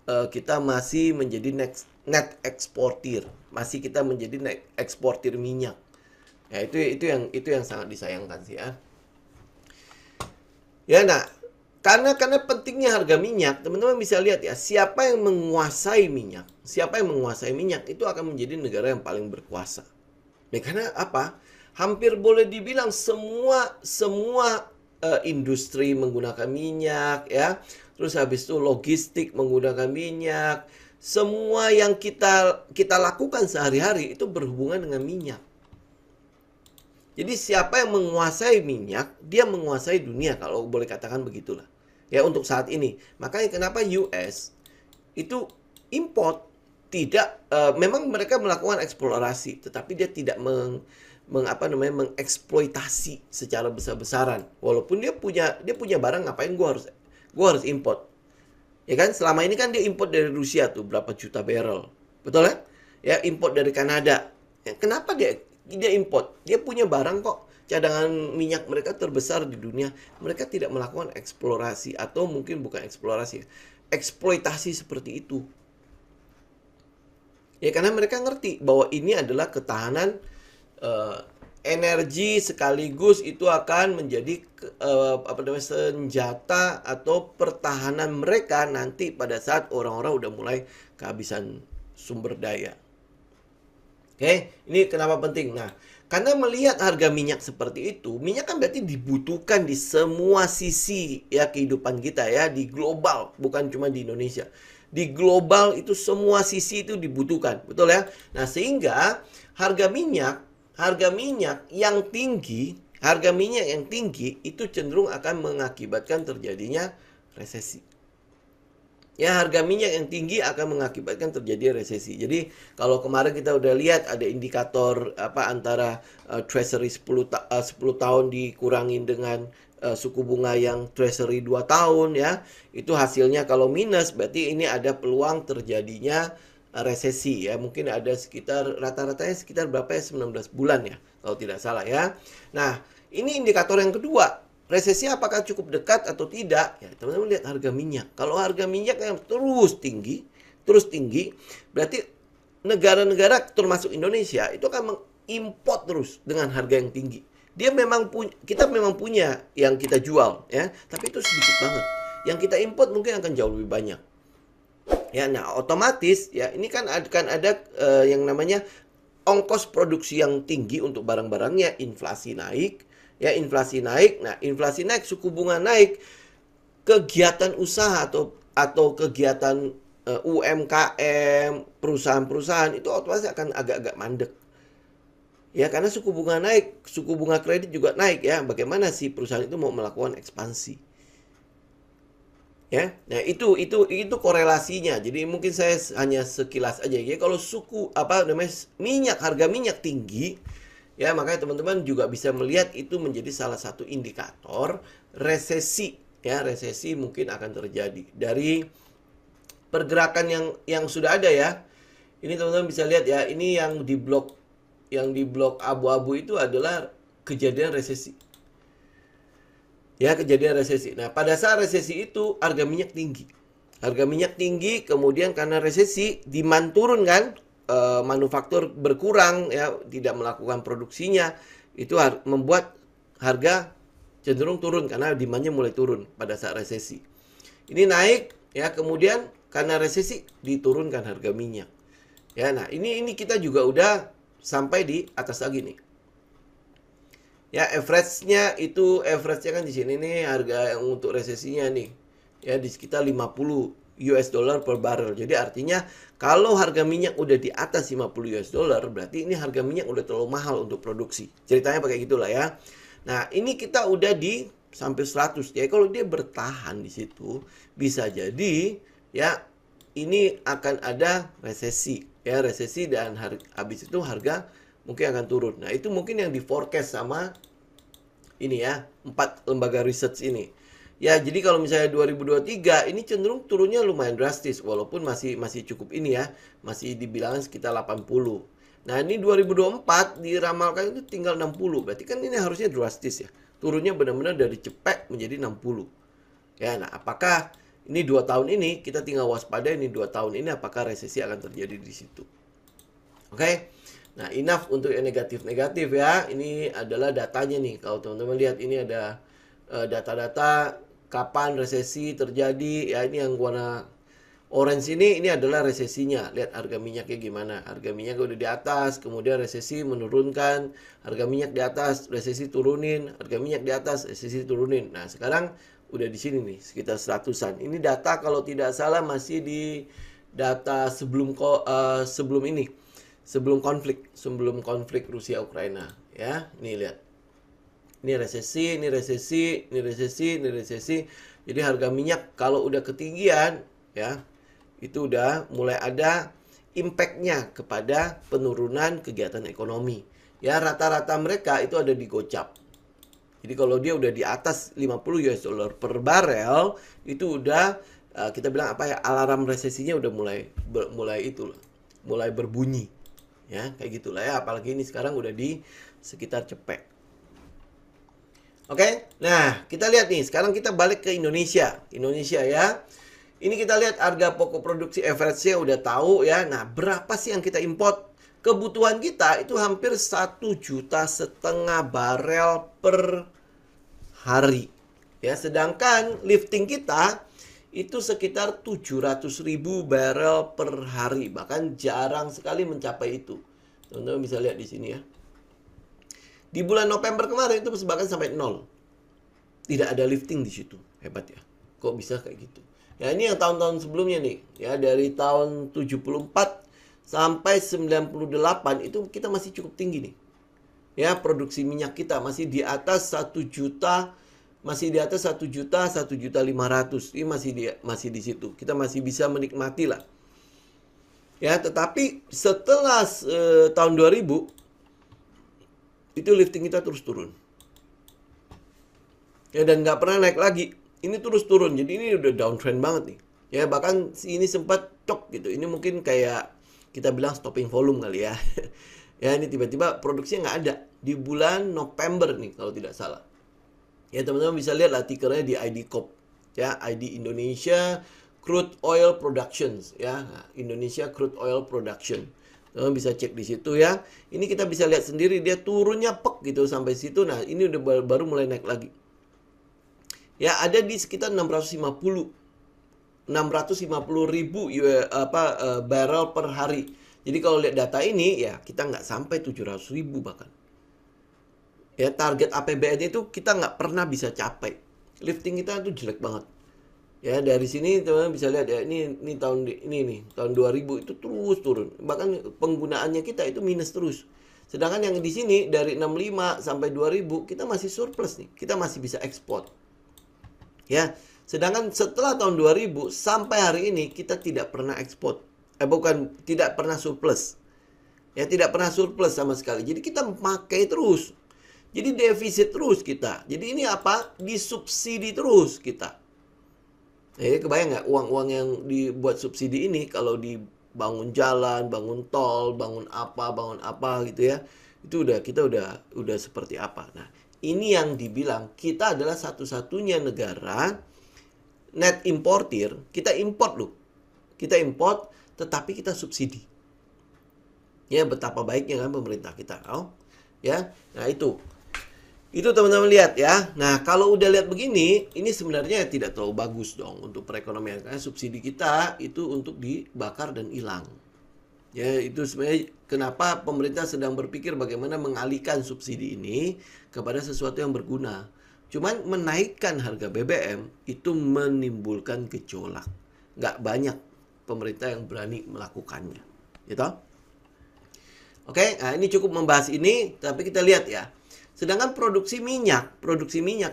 A: kita masih menjadi net eksportir, masih kita menjadi net eksportir minyak. Ya, itu yang sangat disayangkan sih ya. Ya, nah, karena pentingnya harga minyak, teman-teman bisa lihat ya, siapa yang menguasai minyak, itu akan menjadi negara yang paling berkuasa. Ya, karena apa? Hampir boleh dibilang semua industri menggunakan minyak ya. Terus habis itu logistik menggunakan minyak. Semua yang kita lakukan sehari-hari itu berhubungan dengan minyak. Jadi siapa yang menguasai minyak, dia menguasai dunia, kalau boleh katakan begitulah. Ya, untuk saat ini. Makanya kenapa US itu import memang mereka melakukan eksplorasi, tetapi dia tidak mengeksploitasi secara besar-besaran. Walaupun dia punya barang, ngapain gua harus import. Ya kan, selama ini kan dia import dari Rusia tuh berapa juta barrel. Betul kan? Ya, import dari Kanada. Ya, kenapa dia import? Dia punya barang kok. Cadangan minyak mereka terbesar di dunia. Mereka tidak melakukan eksplorasi, atau mungkin bukan eksplorasi, eksploitasi seperti itu. Ya karena mereka ngerti bahwa ini adalah ketahanan eh, energi, sekaligus itu akan menjadi apa namanya, senjata atau pertahanan mereka nanti pada saat orang-orang udah mulai kehabisan sumber daya. Oke, ini kenapa penting? Nah, karena melihat harga minyak seperti itu, minyak kan berarti dibutuhkan di semua sisi ya kehidupan kita ya, di global, bukan cuma di Indonesia. Di global itu semua sisi itu dibutuhkan, betul ya? Nah, sehingga harga minyak yang tinggi, harga minyak yang tinggi itu cenderung akan mengakibatkan terjadinya resesi. Ya, harga minyak yang tinggi akan mengakibatkan terjadi resesi. Jadi, kalau kemarin kita udah lihat ada indikator apa antara treasury 10 tahun dikurangin dengan suku bunga yang treasury 2 tahun ya. Itu hasilnya kalau minus berarti ini ada peluang terjadinya resesi ya. Mungkin ada sekitar rata-ratanya sekitar berapa ya, 19 bulan ya kalau tidak salah ya. Nah, ini indikator yang kedua. Resesi apakah cukup dekat atau tidak? Ya, teman-teman lihat harga minyak. Kalau harga minyak yang terus tinggi, berarti negara-negara termasuk Indonesia itu akan mengimport terus dengan harga yang tinggi. Kita memang punya yang kita jual, ya, tapi itu sedikit banget. Yang kita import mungkin akan jauh lebih banyak. Ya, nah otomatis ya ini kan akan ada yang namanya ongkos produksi yang tinggi untuk barang-barangnya, inflasi naik. Ya, inflasi naik. Nah, inflasi naik, suku bunga naik, kegiatan usaha atau kegiatan UMKM, perusahaan-perusahaan itu otomatis akan agak-agak mandek. Ya, karena suku bunga naik, suku bunga kredit juga naik ya. Bagaimana sih perusahaan itu mau melakukan ekspansi? Ya. Nah, itu korelasinya. Jadi mungkin saya hanya sekilas aja ya. Kalau harga minyak tinggi, ya, makanya teman-teman juga bisa melihat itu menjadi salah satu indikator resesi. Ya, resesi mungkin akan terjadi dari pergerakan yang sudah ada ya. Ini teman-teman bisa lihat ya, ini yang di blok abu-abu itu adalah kejadian resesi. Ya, kejadian resesi. Nah, pada saat resesi itu harga minyak tinggi. Harga minyak tinggi, kemudian karena resesi demand turun kan, manufaktur berkurang ya, tidak melakukan produksinya, itu membuat harga cenderung turun karena demandnya mulai turun pada saat resesi. Ini naik ya, kemudian karena resesi diturunkan harga minyak. Ya, nah ini kita juga udah sampai di atas lagi nih. Ya, average-nya kan di sini nih harga yang untuk resesinya nih. Ya, di sekitar 50 US dollar per barrel. Jadi artinya kalau harga minyak udah di atas 50 US dollar, berarti ini harga minyak udah terlalu mahal untuk produksi. Ceritanya pakai gitulah ya. Nah, ini kita udah di sampai 100. Ya, kalau dia bertahan di situ, bisa jadi ya ini akan ada resesi. Ya, resesi dan habis itu harga mungkin akan turun. Nah, itu mungkin yang di forecast sama ini ya, 4 lembaga research ini. Ya, jadi kalau misalnya 2023 ini cenderung turunnya lumayan drastis walaupun masih cukup ini ya, masih dibilang sekitar 80. Nah, ini 2024 diramalkan itu tinggal 60. Berarti kan ini harusnya drastis ya. Turunnya benar-benar dari cepet menjadi 60. Ya, nah apakah ini 2 tahun ini kita tinggal waspada, ini 2 tahun ini apakah resesi akan terjadi di situ. Oke. Nah, enough untuk yang negatif-negatif ya. Ini adalah datanya nih. Kalau teman-teman lihat ini ada data-data kapan resesi terjadi. Ya, ini yang warna orange ini adalah resesinya. Lihat harga minyaknya gimana. Harga minyak udah di atas, kemudian resesi menurunkan. Harga minyak di atas, resesi turunin. Harga minyak di atas, resesi turunin. Nah, sekarang udah di sini nih, sekitar 100-an. Ini data kalau tidak salah masih di data sebelum ini. Sebelum konflik Rusia Ukraina ya. Nih lihat. Ini resesi. Jadi harga minyak kalau udah ketinggian ya, itu udah mulai ada impact-nya kepada penurunan kegiatan ekonomi. Ya, rata-rata mereka itu ada di gocap. Jadi kalau dia udah di atas 50 US dollar per barel, itu udah kita bilang apa ya, alarm resesinya udah mulai berbunyi. Ya, kayak gitulah ya, apalagi ini sekarang udah di sekitar cepek. Oke, nah kita lihat nih, sekarang kita balik ke Indonesia ya. Ini kita lihat harga pokok produksi average-nya udah tahu ya. Nah, berapa sih yang kita import? Kebutuhan kita itu hampir 1,5 juta barel per hari. Ya, sedangkan lifting kita itu sekitar 700.000 barel per hari. Bahkan jarang sekali mencapai itu. Teman-teman bisa lihat di sini ya. Di bulan November kemarin itu bahkan sampai 0. Tidak ada lifting di situ. Hebat ya. Kok bisa kayak gitu? Ya, ini yang tahun-tahun sebelumnya nih. Ya, dari tahun 74 sampai 98 itu kita masih cukup tinggi nih. Ya, produksi minyak kita masih di atas 1 juta, masih di atas 1 juta, 1.500.000. Ini masih di situ. Kita masih bisa menikmati lah. Ya, tetapi setelah tahun 2000 itu lifting kita terus turun. Ya, dan nggak pernah naik lagi. Ini terus turun. Jadi ini udah downtrend banget nih. Ya, bahkan ini sempat cok gitu. Ini mungkin kayak kita bilang stopping volume kali ya. Ya, ini tiba-tiba produksinya nggak ada. Di bulan November nih kalau tidak salah. Ya, teman-teman bisa lihat artikelnya di ID Corp. Ya, ID Indonesia Crude Oil Productions. Ya, Indonesia Crude Oil Production. Teman bisa cek di situ ya. Ini kita bisa lihat sendiri dia turunnya pek gitu sampai situ. Nah, ini udah baru mulai naik lagi. Ya, ada di sekitar 650 ribu barrel per hari. Jadi kalau lihat data ini ya kita nggak sampai 700 ribu bahkan. Ya, target APBN itu kita nggak pernah bisa capai. Lifting kita itu jelek banget. Ya, dari sini teman-teman bisa lihat ya, ini tahun ini tahun 2000 itu terus turun. Bahkan penggunaannya kita itu minus terus. Sedangkan yang di sini dari 65 sampai 2000 kita masih surplus nih. Kita masih bisa ekspor. Ya, sedangkan setelah tahun 2000 sampai hari ini kita tidak pernah ekspor. Tidak pernah surplus. Ya, tidak pernah surplus sama sekali. Jadi kita memakai terus. Jadi defisit terus kita. Jadi ini apa? Disubsidi terus kita. Kebayang nggak uang-uang yang dibuat subsidi ini kalau dibangun jalan, bangun tol, bangun apa gitu ya. Itu kita udah seperti apa. Nah, ini yang dibilang kita adalah satu-satunya negara net importer. Kita import loh. Kita import tetapi kita subsidi. Ya, betapa baiknya kan pemerintah kita. Oh, ya. Nah, itu teman-teman lihat ya. Nah, kalau udah lihat begini, ini sebenarnya tidak terlalu bagus dong untuk perekonomian. Karena subsidi kita itu untuk dibakar dan hilang. Ya, itu sebenarnya kenapa pemerintah sedang berpikir bagaimana mengalihkan subsidi ini kepada sesuatu yang berguna. Cuman menaikkan harga BBM itu menimbulkan gejolak. Nggak banyak pemerintah yang berani melakukannya. Gitu? Oke, nah ini cukup membahas ini, tapi kita lihat ya. Sedangkan produksi minyak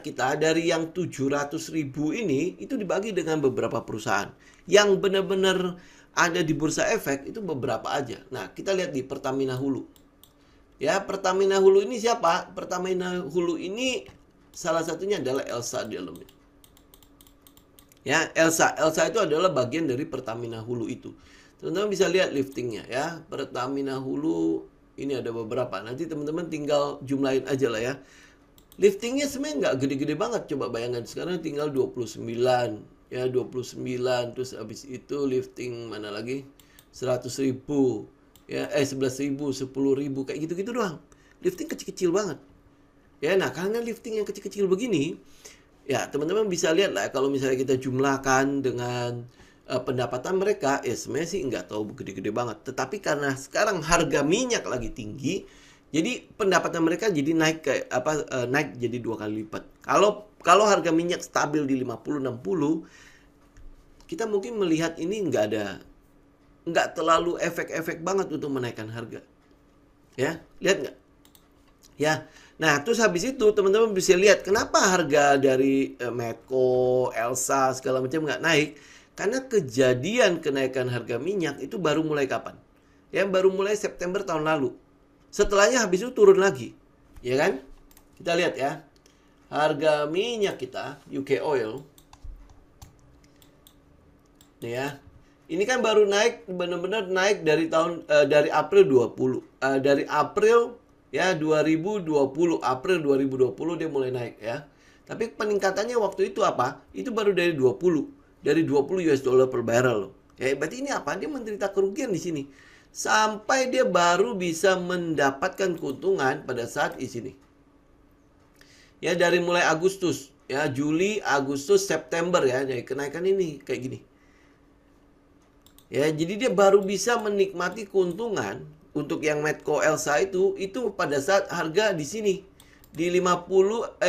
A: kita dari yang 700.000 ini itu dibagi dengan beberapa perusahaan. Yang benar-benar ada di bursa efek itu beberapa aja. Nah, kita lihat di Pertamina Hulu. Ya, Pertamina Hulu ini siapa? Pertamina Hulu ini salah satunya adalah Elsa di dalamnya. Ya, Elsa itu adalah bagian dari Pertamina Hulu itu. Teman-teman bisa lihat liftingnya ya. Pertamina Hulu ini ada beberapa. Nanti teman-teman tinggal jumlahin aja lah ya. Liftingnya sebenarnya nggak gede-gede banget. Coba bayangkan sekarang tinggal 29. Ya, 29. Terus habis itu lifting mana lagi? 100.000. Ya, 11.000, 10.000. Kayak gitu-gitu doang. Lifting kecil-kecil banget. Ya, nah karena lifting yang kecil-kecil begini, ya teman-teman bisa lihat lah kalau misalnya kita jumlahkan dengan pendapatan mereka, ya sebenarnya sih nggak tahu gede-gede banget. Tetapi karena sekarang harga minyak lagi tinggi, jadi pendapatan mereka jadi naik naik jadi 2 kali lipat. Kalau harga minyak stabil di 50-60, kita mungkin melihat ini nggak terlalu efek-efek banget untuk menaikkan harga. Ya, lihat nggak? Ya, nah terus habis itu teman-teman bisa lihat kenapa harga dari Medco, Elsa segala macam nggak naik. Karena kejadian kenaikan harga minyak itu baru mulai kapan? Ya, baru mulai September tahun lalu. Setelahnya habis itu turun lagi. Ya kan? Kita lihat ya. Harga minyak kita, UK Oil. Nih ya. Ini kan baru naik, benar-benar naik dari dari April 20. Dari April ya 2020, April 2020 dia mulai naik ya. Tapi peningkatannya waktu itu apa? Itu baru dari 20. dari 20 US dollar per barrel loh. Ya, berarti ini apa? Dia menderita kerugian di sini. Sampai dia baru bisa mendapatkan keuntungan pada saat di sini. Ya, dari mulai Agustus, ya, Juli, Agustus, September ya, jadi kenaikan ini kayak gini. Ya, jadi dia baru bisa menikmati keuntungan untuk yang Medco Elsa itu pada saat harga di sini di 60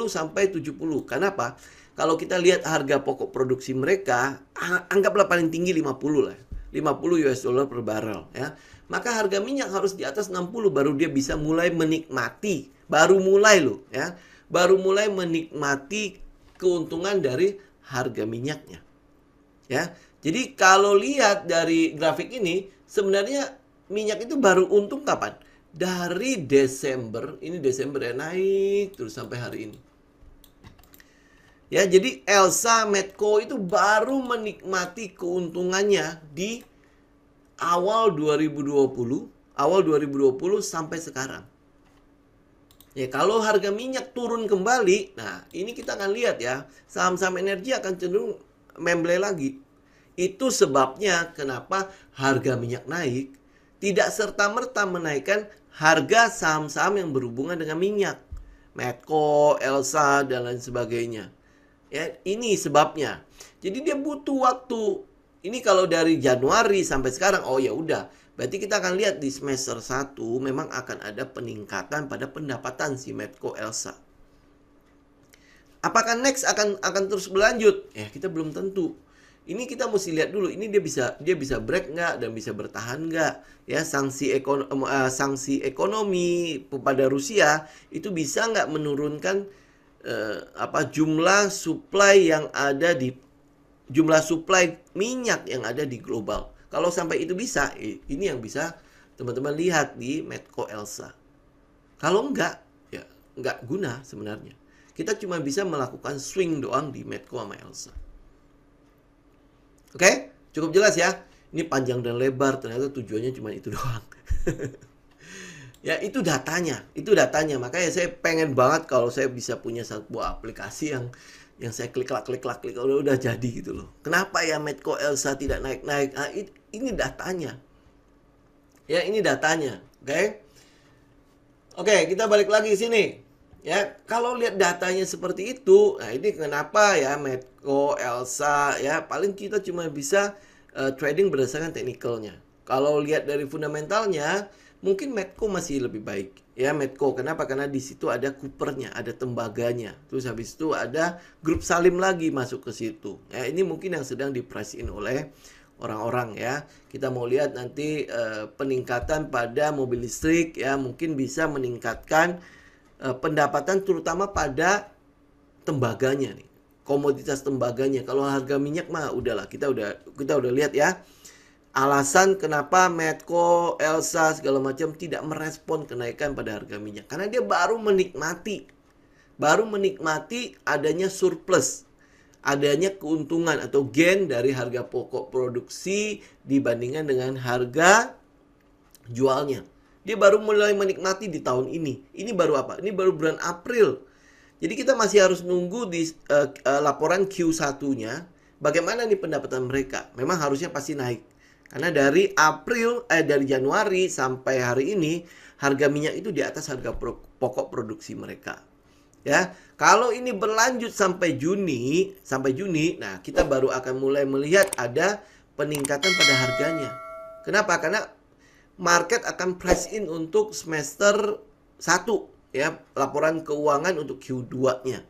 A: sampai 70. Kenapa? Kalau kita lihat harga pokok produksi mereka, anggaplah paling tinggi 50 lah. 50 US dollar per barrel ya. Maka harga minyak harus di atas 60 baru dia bisa mulai menikmati. Baru mulai loh ya. Baru mulai menikmati keuntungan dari harga minyaknya. Ya. Jadi kalau lihat dari grafik ini, sebenarnya minyak itu baru untung kapan? Dari Desember, ini Desember ya, naik terus sampai hari ini. Ya, jadi Elsa Medco itu baru menikmati keuntungannya di awal 2020 sampai sekarang. Ya, kalau harga minyak turun kembali, nah ini kita akan lihat ya, saham-saham energi akan cenderung memble lagi. Itu sebabnya kenapa harga minyak naik tidak serta-merta menaikkan harga saham-saham yang berhubungan dengan minyak. Medco, Elsa, dan lain sebagainya. Ya, ini sebabnya. Jadi dia butuh waktu. Ini kalau dari Januari sampai sekarang, oh ya udah. Berarti kita akan lihat di semester 1 memang akan ada peningkatan pada pendapatan si Medco Elsa. Apakah next akan terus berlanjut? Ya, kita belum tentu. Ini kita mesti lihat dulu. Ini dia bisa break nggak dan bisa bertahan nggak? Ya, sanksi ekonomi pada Rusia itu bisa nggak menurunkan jumlah supply minyak yang ada di global. Kalau sampai itu bisa, ini yang bisa teman-teman lihat di Medco Elsa. Kalau enggak, ya enggak guna sebenarnya. Kita cuma bisa melakukan swing doang di Medco sama Elsa. Oke? Cukup jelas ya? Ini panjang dan lebar, ternyata tujuannya cuma itu doang. Ya, itu datanya. Makanya saya pengen banget kalau saya bisa punya satu buah aplikasi yang saya klik udah jadi gitu loh. Kenapa ya Medco Elsa tidak naik-naik? Nah, ini datanya. Ya, ini datanya. Oke? Oke, kita balik lagi sini. Ya, kalau lihat datanya seperti itu, nah ini kenapa ya Medco Elsa ya paling kita cuma bisa trading berdasarkan teknikalnya. Kalau lihat dari fundamentalnya, mungkin Medco masih lebih baik. Ya, Medco. Kenapa? Karena di situ ada Coopernya, ada tembaganya. Terus habis itu ada grup Salim lagi masuk ke situ. Ya, ini mungkin yang sedang di price in oleh orang-orang ya. Kita mau lihat nanti peningkatan pada mobil listrik ya, mungkin bisa meningkatkan pendapatan terutama pada tembaganya nih. Komoditas tembaganya. Kalau harga minyak mah udahlah, kita udah lihat ya. Alasan kenapa Medco, Elsa segala macam tidak merespon kenaikan pada harga minyak karena dia baru menikmati adanya surplus, adanya keuntungan atau gain dari harga pokok produksi dibandingkan dengan harga jualnya. Dia baru mulai menikmati di tahun ini. Ini baru apa? Ini baru bulan April. Jadi kita masih harus nunggu di laporan Q1-nya bagaimana nih pendapatan mereka. Memang harusnya pasti naik. Karena dari Januari sampai hari ini harga minyak itu di atas harga pokok produksi mereka. Ya, kalau ini berlanjut sampai Juni, nah kita baru akan mulai melihat ada peningkatan pada harganya. Kenapa? Karena market akan price in untuk semester 1 ya, laporan keuangan untuk Q2-nya.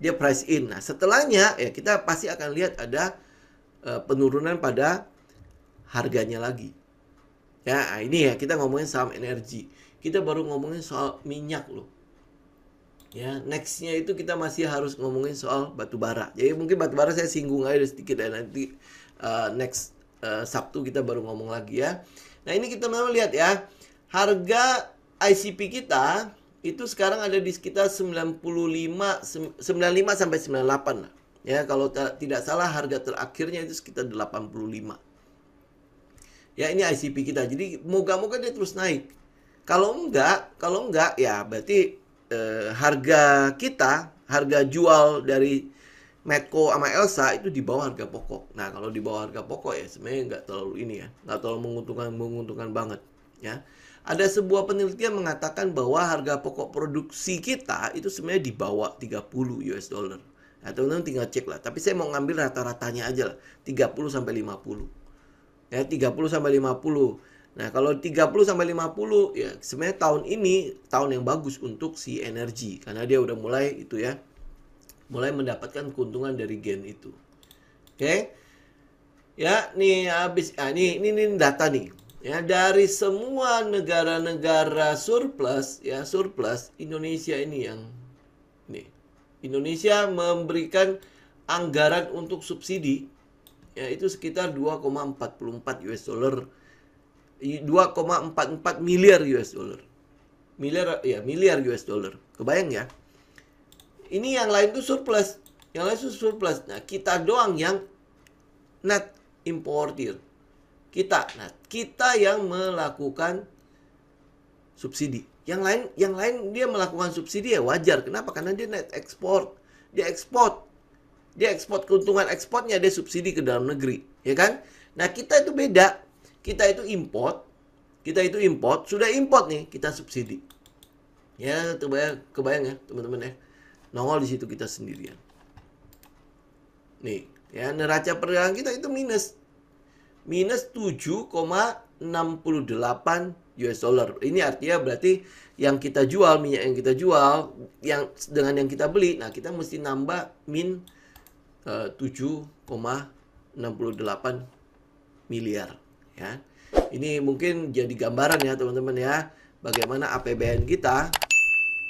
A: Dia price in. Nah, setelahnya ya kita pasti akan lihat ada penurunan pada harganya lagi. Ya, nah ini ya kita ngomongin saham energi. Kita baru ngomongin soal minyak loh. Ya, nextnya itu kita masih harus ngomongin soal batu bara. Jadi mungkin batu bara saya singgung aja sedikit ya, nanti next Sabtu kita baru ngomong lagi ya. Nah, ini kita mau lihat ya. Harga ICP kita itu sekarang ada di sekitar 95 sampai 98 lah. Ya, kalau tidak salah harga terakhirnya itu sekitar 85. Ya, ini ICP kita. Jadi moga-moga dia terus naik. Kalau enggak ya berarti harga jual dari Medco sama Elsa itu di bawah harga pokok. Nah, kalau di bawah harga pokok ya sebenarnya nggak terlalu ini ya, nggak terlalu menguntungkan banget ya. Ada sebuah penelitian mengatakan bahwa harga pokok produksi kita itu sebenarnya di bawah 30 US dollar. Nah, teman-teman tinggal cek lah. Tapi saya mau ngambil rata-ratanya aja lah, 30 sampai 50. Ya, 30 sampai 50. Nah, kalau 30 sampai 50 ya sebenarnya tahun ini tahun yang bagus untuk si energi karena dia udah mulai itu ya. Mulai mendapatkan keuntungan dari gen itu. Oke. Ya, nih habis ini data nih. Ya, dari semua negara-negara surplus ya, surplus Indonesia ini yang nih. Indonesia memberikan anggaran untuk subsidi ya itu sekitar 2,44 US dollar. 2,44 miliar US dollar. Miliar US dollar. Kebayang ya? Ini yang lain tuh surplus. Yang lain tuh surplus. Nah, kita doang yang net importer. Kita yang melakukan subsidi. Yang lain dia melakukan subsidi ya wajar. Kenapa? Karena dia net ekspor. Dia ekspor. Dia ekspor, keuntungan ekspornya dia subsidi ke dalam negeri, ya kan? Nah, kita itu beda. Kita itu import. Sudah import nih, kita subsidi. Ya, kebayang ya, teman-teman ya. Nongol di situ kita sendirian. Nih, ya neraca perdagangan kita itu minus 7,68 US dollar. Ini artinya berarti yang kita jual, minyak yang kita jual, yang dengan yang kita beli, nah kita mesti nambah min 7,68 miliar. Ya, ini mungkin jadi gambaran ya teman-teman ya, bagaimana APBN kita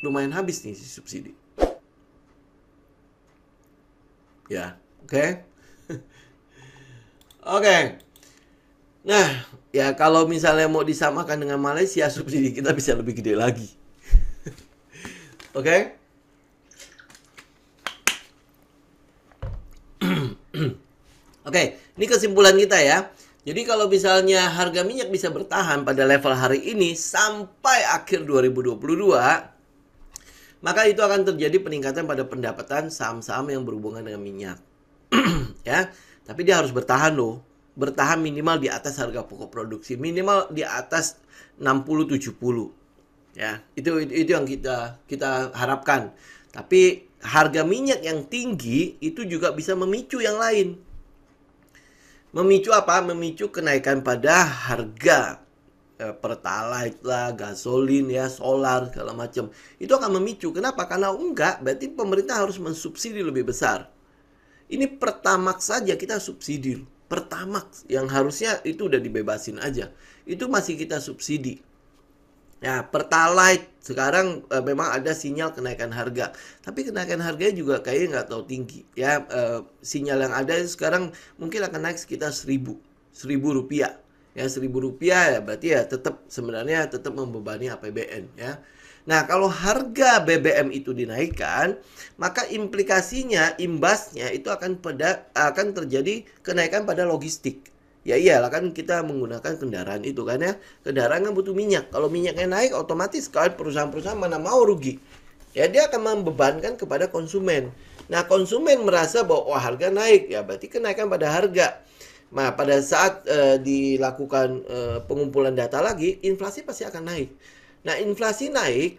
A: lumayan habis nih si subsidi. Ya, oke. Oke. Nah, ya kalau misalnya mau disamakan dengan Malaysia, subsidi kita bisa lebih gede lagi. Oke. Oke, ini kesimpulan kita ya. Jadi kalau misalnya harga minyak bisa bertahan pada level hari ini sampai akhir 2022, maka itu akan terjadi peningkatan pada pendapatan saham-saham yang berhubungan dengan minyak. Ya, tapi dia harus bertahan loh. Bertahan minimal di atas harga pokok produksi, minimal di atas 60-70. Ya, itu yang kita harapkan. Tapi harga minyak yang tinggi itu juga bisa memicu yang lain. Memicu apa? Memicu kenaikan pada harga Pertalite lah, gasolin ya, solar segala macam. Itu akan memicu. Kenapa? Karena enggak, berarti pemerintah harus mensubsidi lebih besar. Ini Pertamax saja kita subsidi. Pertamax yang harusnya itu udah dibebasin aja. Itu masih kita subsidi. Ya, Pertalite sekarang memang ada sinyal kenaikan harga. Tapi kenaikan harganya juga kayaknya nggak tahu tinggi. Ya, sinyal yang ada sekarang mungkin akan naik sekitar 1.000 rupiah. Ya, 1.000 rupiah ya berarti ya sebenarnya tetap membebani APBN ya. Nah, kalau harga BBM itu dinaikkan, maka implikasinya, imbasnya itu akan terjadi kenaikan pada logistik. Ya iyalah kan kita menggunakan kendaraan itu kan ya. Kendaraan kan butuh minyak. Kalau minyaknya naik otomatis kalau perusahaan-perusahaan mana mau rugi. Ya dia akan membebankan kepada konsumen. Nah, konsumen merasa bahwa harga naik, ya berarti kenaikan pada harga. Nah, pada saat dilakukan pengumpulan data lagi, inflasi pasti akan naik. Nah, inflasi naik,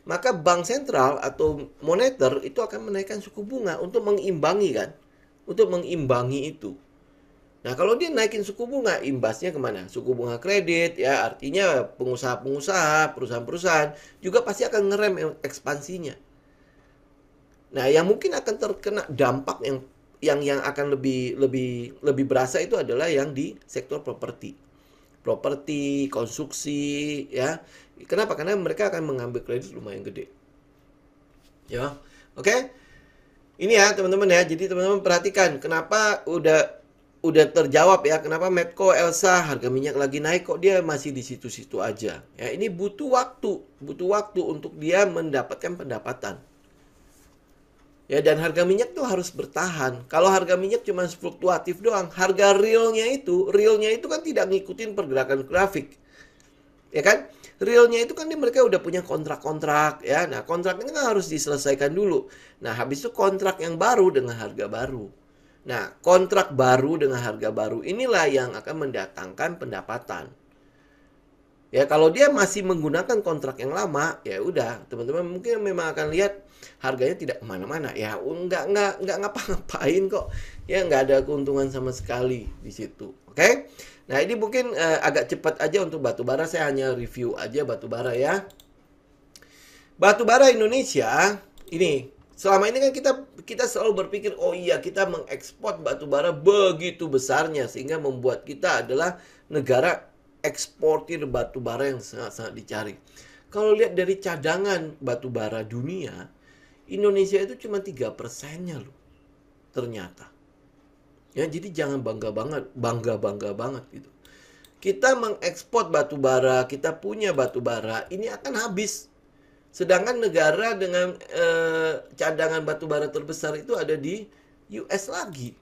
A: maka bank sentral atau moneter itu akan menaikkan suku bunga untuk mengimbangi kan. Untuk mengimbangi itu. Nah, kalau dia naikin suku bunga, imbasnya kemana? Suku bunga kredit, ya artinya pengusaha-pengusaha, perusahaan-perusahaan juga pasti akan ngerem ekspansinya. Nah, yang mungkin akan terkena dampak yang akan lebih berasa itu adalah yang di sektor properti, konstruksi, ya. Kenapa? Karena mereka akan mengambil kredit lumayan gede. Ya, oke. Ini ya teman-teman ya. Jadi teman-teman perhatikan kenapa udah terjawab ya. Kenapa Medco, Elsa harga minyak lagi naik kok dia masih di situ-situ aja. Ya, ini butuh waktu untuk dia mendapatkan pendapatan. Ya, dan harga minyak tuh harus bertahan. Kalau harga minyak cuma fluktuatif doang, harga realnya itu kan tidak ngikutin pergerakan grafik. ya kan? Realnya itu kan mereka udah punya kontrak-kontrak ya. Nah, kontrak ini kan harus diselesaikan dulu. Nah, habis itu kontrak yang baru dengan harga baru. Nah, kontrak baru dengan harga baru inilah yang akan mendatangkan pendapatan. Ya, kalau dia masih menggunakan kontrak yang lama, ya udah, teman-teman mungkin memang akan lihat harganya tidak kemana-mana. Ya, nggak ngapa-ngapain kok. Ya, nggak ada keuntungan sama sekali di situ. Oke? Nah, ini mungkin agak cepat aja untuk batu bara. Saya hanya review aja batu bara ya. Batu bara Indonesia, ini selama ini kan kita selalu berpikir, oh iya kita mengekspor batu bara begitu besarnya sehingga membuat kita adalah negara eksportir batu bara yang sangat-sangat dicari. Kalau lihat dari cadangan batu bara dunia, Indonesia itu cuma 3%-nya loh. Ternyata. Ya, jadi jangan bangga banget gitu. Kita mengekspor batu bara, kita punya batu bara, ini akan habis. Sedangkan negara dengan cadangan batu bara terbesar itu ada di US lagi.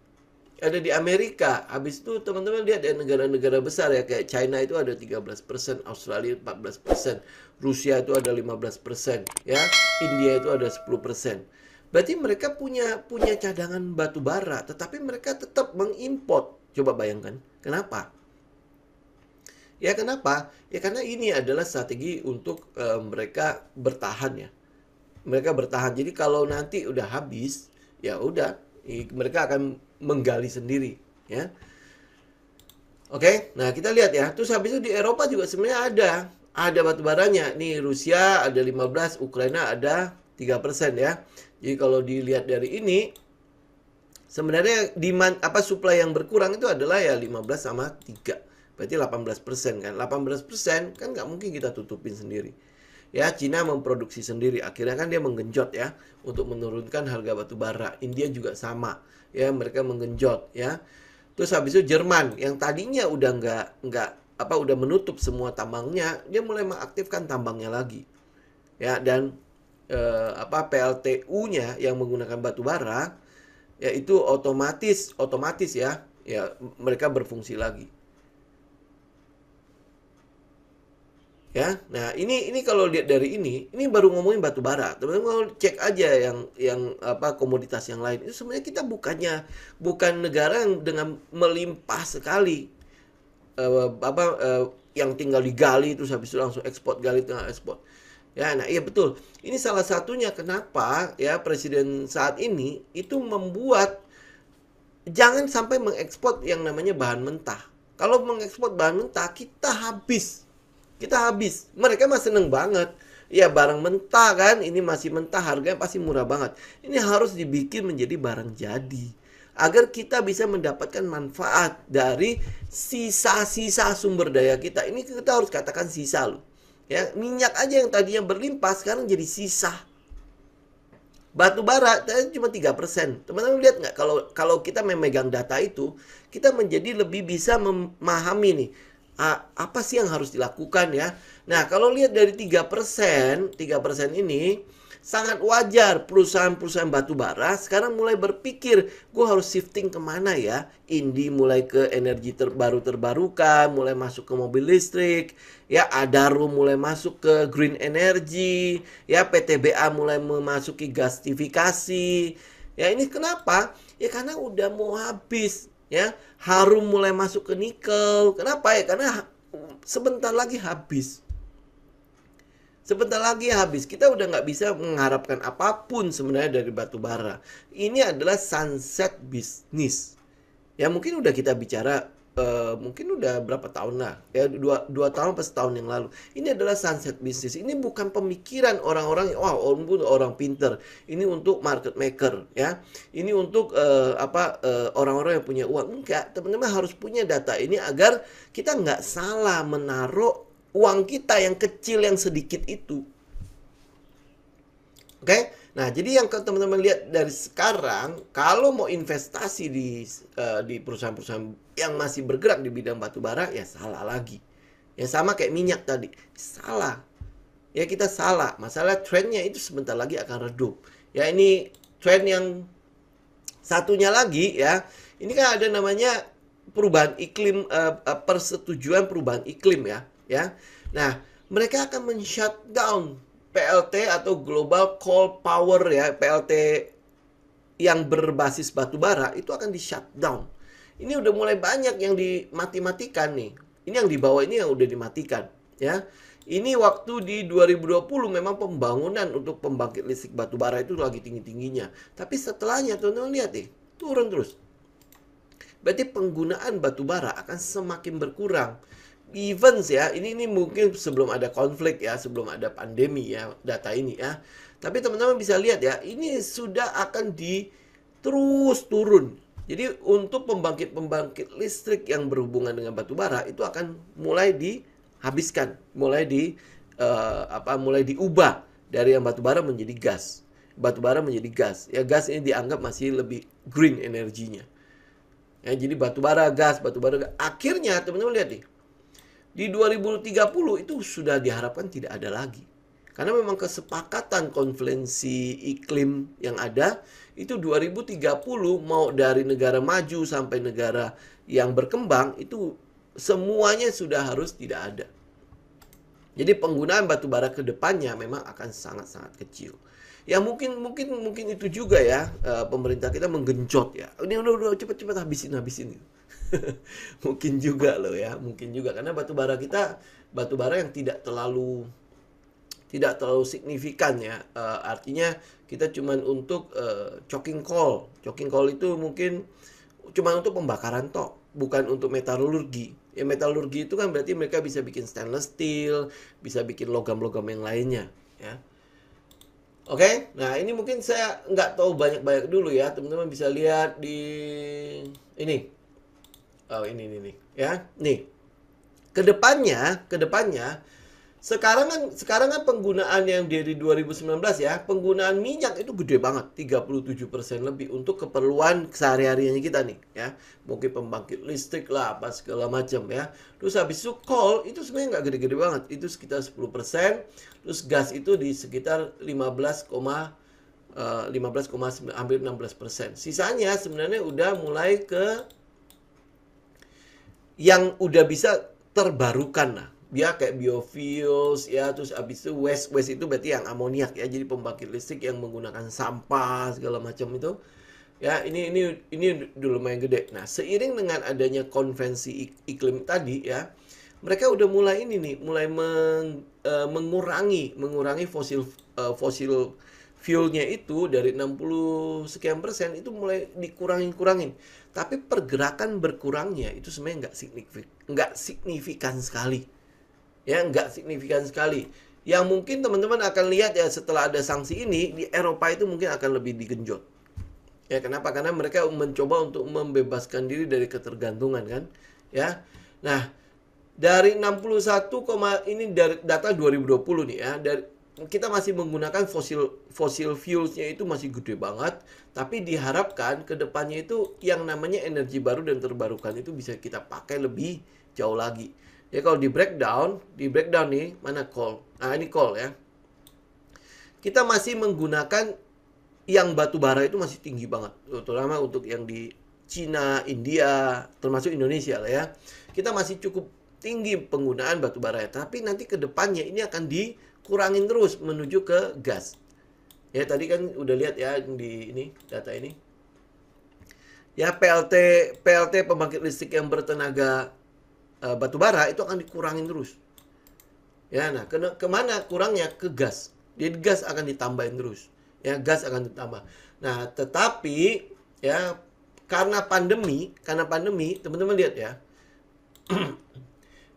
A: Ada di Amerika. Habis itu teman-teman lihat ya negara-negara besar ya, kayak China itu ada 13%, Australia 14%, Rusia itu ada 15%, ya. India itu ada 10%. Berarti mereka punya cadangan batu bara, tetapi mereka tetap mengimport. Coba bayangkan, kenapa? Ya kenapa? Ya karena ini adalah strategi untuk mereka bertahan ya. Mereka bertahan. Jadi kalau nanti udah habis, ya udah, mereka akan menggali sendiri, ya. Oke, nah kita lihat ya. Terus habis itu di Eropa juga sebenarnya ada batu baranya. Nih Rusia ada 15, Ukraina ada 3% ya. Jadi kalau dilihat dari ini, sebenarnya demand supply yang berkurang itu adalah ya 15 sama 3. Berarti 18% kan. 18% kan nggak mungkin kita tutupin sendiri. Ya, Cina memproduksi sendiri. Akhirnya kan dia menggenjot ya untuk menurunkan harga batu bara. India juga sama. Ya, mereka menggenjot ya. Terus habis itu Jerman yang tadinya udah udah menutup semua tambangnya, dia mulai mengaktifkan tambangnya lagi. Ya, dan PLTU-nya yang menggunakan batu bara yaitu otomatis ya mereka berfungsi lagi. Ya, nah ini kalau lihat dari ini baru ngomongin batu bara. Teman-teman kalau cek aja yang komoditas yang lain itu sebenarnya kita bukan negara yang dengan melimpah sekali yang tinggal digali terus habis itu langsung ekspor, gali tengah ekspor. Ya, nah iya betul. Ini salah satunya kenapa ya presiden saat ini itu membuat jangan sampai mengekspor yang namanya bahan mentah. Kalau mengekspor bahan mentah kita habis. Mereka mah seneng banget. Ya barang mentah kan, ini masih mentah, harganya pasti murah banget. Ini harus dibikin menjadi barang jadi. Agar kita bisa mendapatkan manfaat dari sisa-sisa sumber daya kita. Ini kita harus katakan sisa loh. Ya, minyak aja yang tadinya berlimpah sekarang jadi sisa. Batu bara tadi cuma 3%. Teman-teman lihat nggak kalau kita memegang data itu, kita menjadi lebih bisa memahami nih apa sih yang harus dilakukan ya. Nah, kalau lihat dari 3% ini sangat wajar perusahaan-perusahaan batu bara sekarang mulai berpikir, gue harus shifting kemana ya. Indi mulai ke energi terbarukan, mulai masuk ke mobil listrik, ya Adaro mulai masuk ke green energy, ya PTBA mulai memasuki gasifikasi. Ya ini kenapa? Ya karena udah mau habis. Ya, Harum mulai masuk ke nikel. Kenapa ya? Karena sebentar lagi habis. Kita udah nggak bisa mengharapkan apapun sebenarnya dari batu bara. Ini adalah sunset business. Ya mungkin udah kita bicara mungkin udah berapa tahun lah ya, 2 tahun pas tahun yang lalu. Ini adalah sunset business. Ini bukan pemikiran orang-orang orang pinter. Ini untuk market maker ya. Ini untuk orang-orang yang punya uang. Enggak, teman-teman harus punya data ini agar kita nggak salah menaruh uang kita yang kecil yang sedikit itu. Oke? Nah, jadi yang teman-teman lihat dari sekarang, kalau mau investasi di perusahaan-perusahaan yang masih bergerak di bidang batu bara, ya salah lagi. Ya sama kayak minyak tadi, salah. Ya kita salah. Masalah trennya itu sebentar lagi akan redup. Ya ini tren yang satunya lagi ya. Ini kan ada namanya perubahan iklim, persetujuan perubahan iklim ya. Nah, mereka akan men-shutdown PLT atau Global Coal Power ya, PLT yang berbasis batu bara itu akan di-shutdown. Ini udah mulai banyak yang dimati-matikan nih. Ini yang di bawah ini yang udah dimatikan ya. Ini waktu di 2020 memang pembangunan untuk pembangkit listrik batu bara itu lagi tinggi-tingginya. Tapi setelahnya teman-teman lihat nih, turun terus. Berarti penggunaan batu bara akan semakin berkurang. Events ya, ini mungkin sebelum ada konflik ya, sebelum ada pandemi ya, data ini ya. Tapi teman-teman bisa lihat ya, ini sudah akan terus turun. Jadi untuk pembangkit-pembangkit listrik yang berhubungan dengan batu bara itu akan mulai dihabiskan, mulai mulai diubah dari yang batu bara menjadi gas. Batu bara menjadi gas. Ya gas ini dianggap masih lebih green energinya. Ya, jadi batu bara gas. Akhirnya teman-teman lihat nih. Di 2030 itu sudah diharapkan tidak ada lagi. Karena memang kesepakatan konferensi iklim yang ada itu 2030 mau dari negara maju sampai negara yang berkembang itu semuanya sudah harus tidak ada. Jadi penggunaan batu bara ke depannya memang akan sangat-sangat kecil. Ya mungkin itu juga ya pemerintah kita menggenjot ya. Ini udah cepat-cepat habisin. Mungkin juga loh ya, mungkin juga karena batu bara yang tidak terlalu signifikan ya. Artinya kita cuman untuk coking coal. Coking coal itu mungkin cuma untuk pembakaran tok, bukan untuk metalurgi. Ya metalurgi itu kan berarti mereka bisa bikin stainless steel, bisa bikin logam-logam yang lainnya ya. Oke, nah ini mungkin saya nggak tahu banyak-banyak dulu ya, teman-teman bisa lihat di ini. Oh ini nih ya, nih kedepannya sekarang kan penggunaan yang dari 2019 ya, penggunaan minyak itu gede banget, 37% lebih untuk keperluan sehari-harinya kita nih ya, mungkin pembangkit listrik lah apa segala macam ya. Terus habis itu coal itu sebenarnya nggak gede-gede banget, itu sekitar 10%. Terus gas itu di sekitar 15,9 hampir 16%. Sisanya sebenarnya udah mulai ke yang udah bisa terbarukan lah. Dia kayak biofuels ya, terus abis itu waste itu berarti yang amoniak ya. Jadi pembangkit listrik yang menggunakan sampah segala macam itu. Ya, ini dulu lumayan gede. Nah, seiring dengan adanya konvensi iklim tadi ya, mereka udah mulai mengurangi fosil fuelnya itu dari 60 sekian persen itu mulai dikurangin. Tapi pergerakan berkurangnya itu sebenarnya nggak signifikan sekali. Ya, nggak signifikan sekali. Yang mungkin teman-teman akan lihat ya setelah ada sanksi ini, di Eropa itu mungkin akan lebih digenjot. Ya, kenapa? Karena mereka mencoba untuk membebaskan diri dari ketergantungan kan. Ya. Nah, dari 61, ini dari data 2020 nih ya. Kita masih menggunakan fosil fuelsnya itu masih gede banget, tapi diharapkan ke depannya itu yang namanya energi baru dan terbarukan itu bisa kita pakai lebih jauh lagi. Ya kalau di breakdown nih, mana coal? Nah, ini coal ya. Kita masih menggunakan yang batu bara itu masih tinggi banget, terutama untuk yang di Cina, India, termasuk Indonesia lah ya. Kita masih cukup tinggi penggunaan batu bara, tapi nanti ke depannya ini akan dikurangin terus menuju ke gas. Ya tadi kan udah lihat ya di ini data ini. Ya PLT pembangkit listrik yang bertenaga batu bara itu akan dikurangin terus. Ya, nah kemana kurangnya? Ke gas. Jadi gas akan ditambahin terus. Ya, gas akan ditambah. Nah, tetapi ya karena pandemi, teman-teman lihat ya.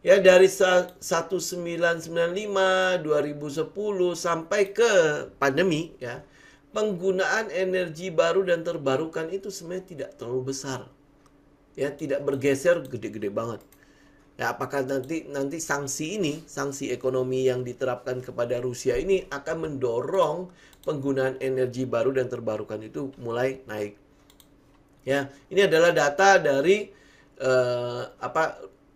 A: Ya dari 1995, 2010 sampai ke pandemi ya, penggunaan energi baru dan terbarukan itu sebenarnya tidak terlalu besar. Ya, tidak bergeser gede-gede banget. Ya, apakah nanti sanksi ekonomi yang diterapkan kepada Rusia ini akan mendorong penggunaan energi baru dan terbarukan itu mulai naik. Ya, ini adalah data dari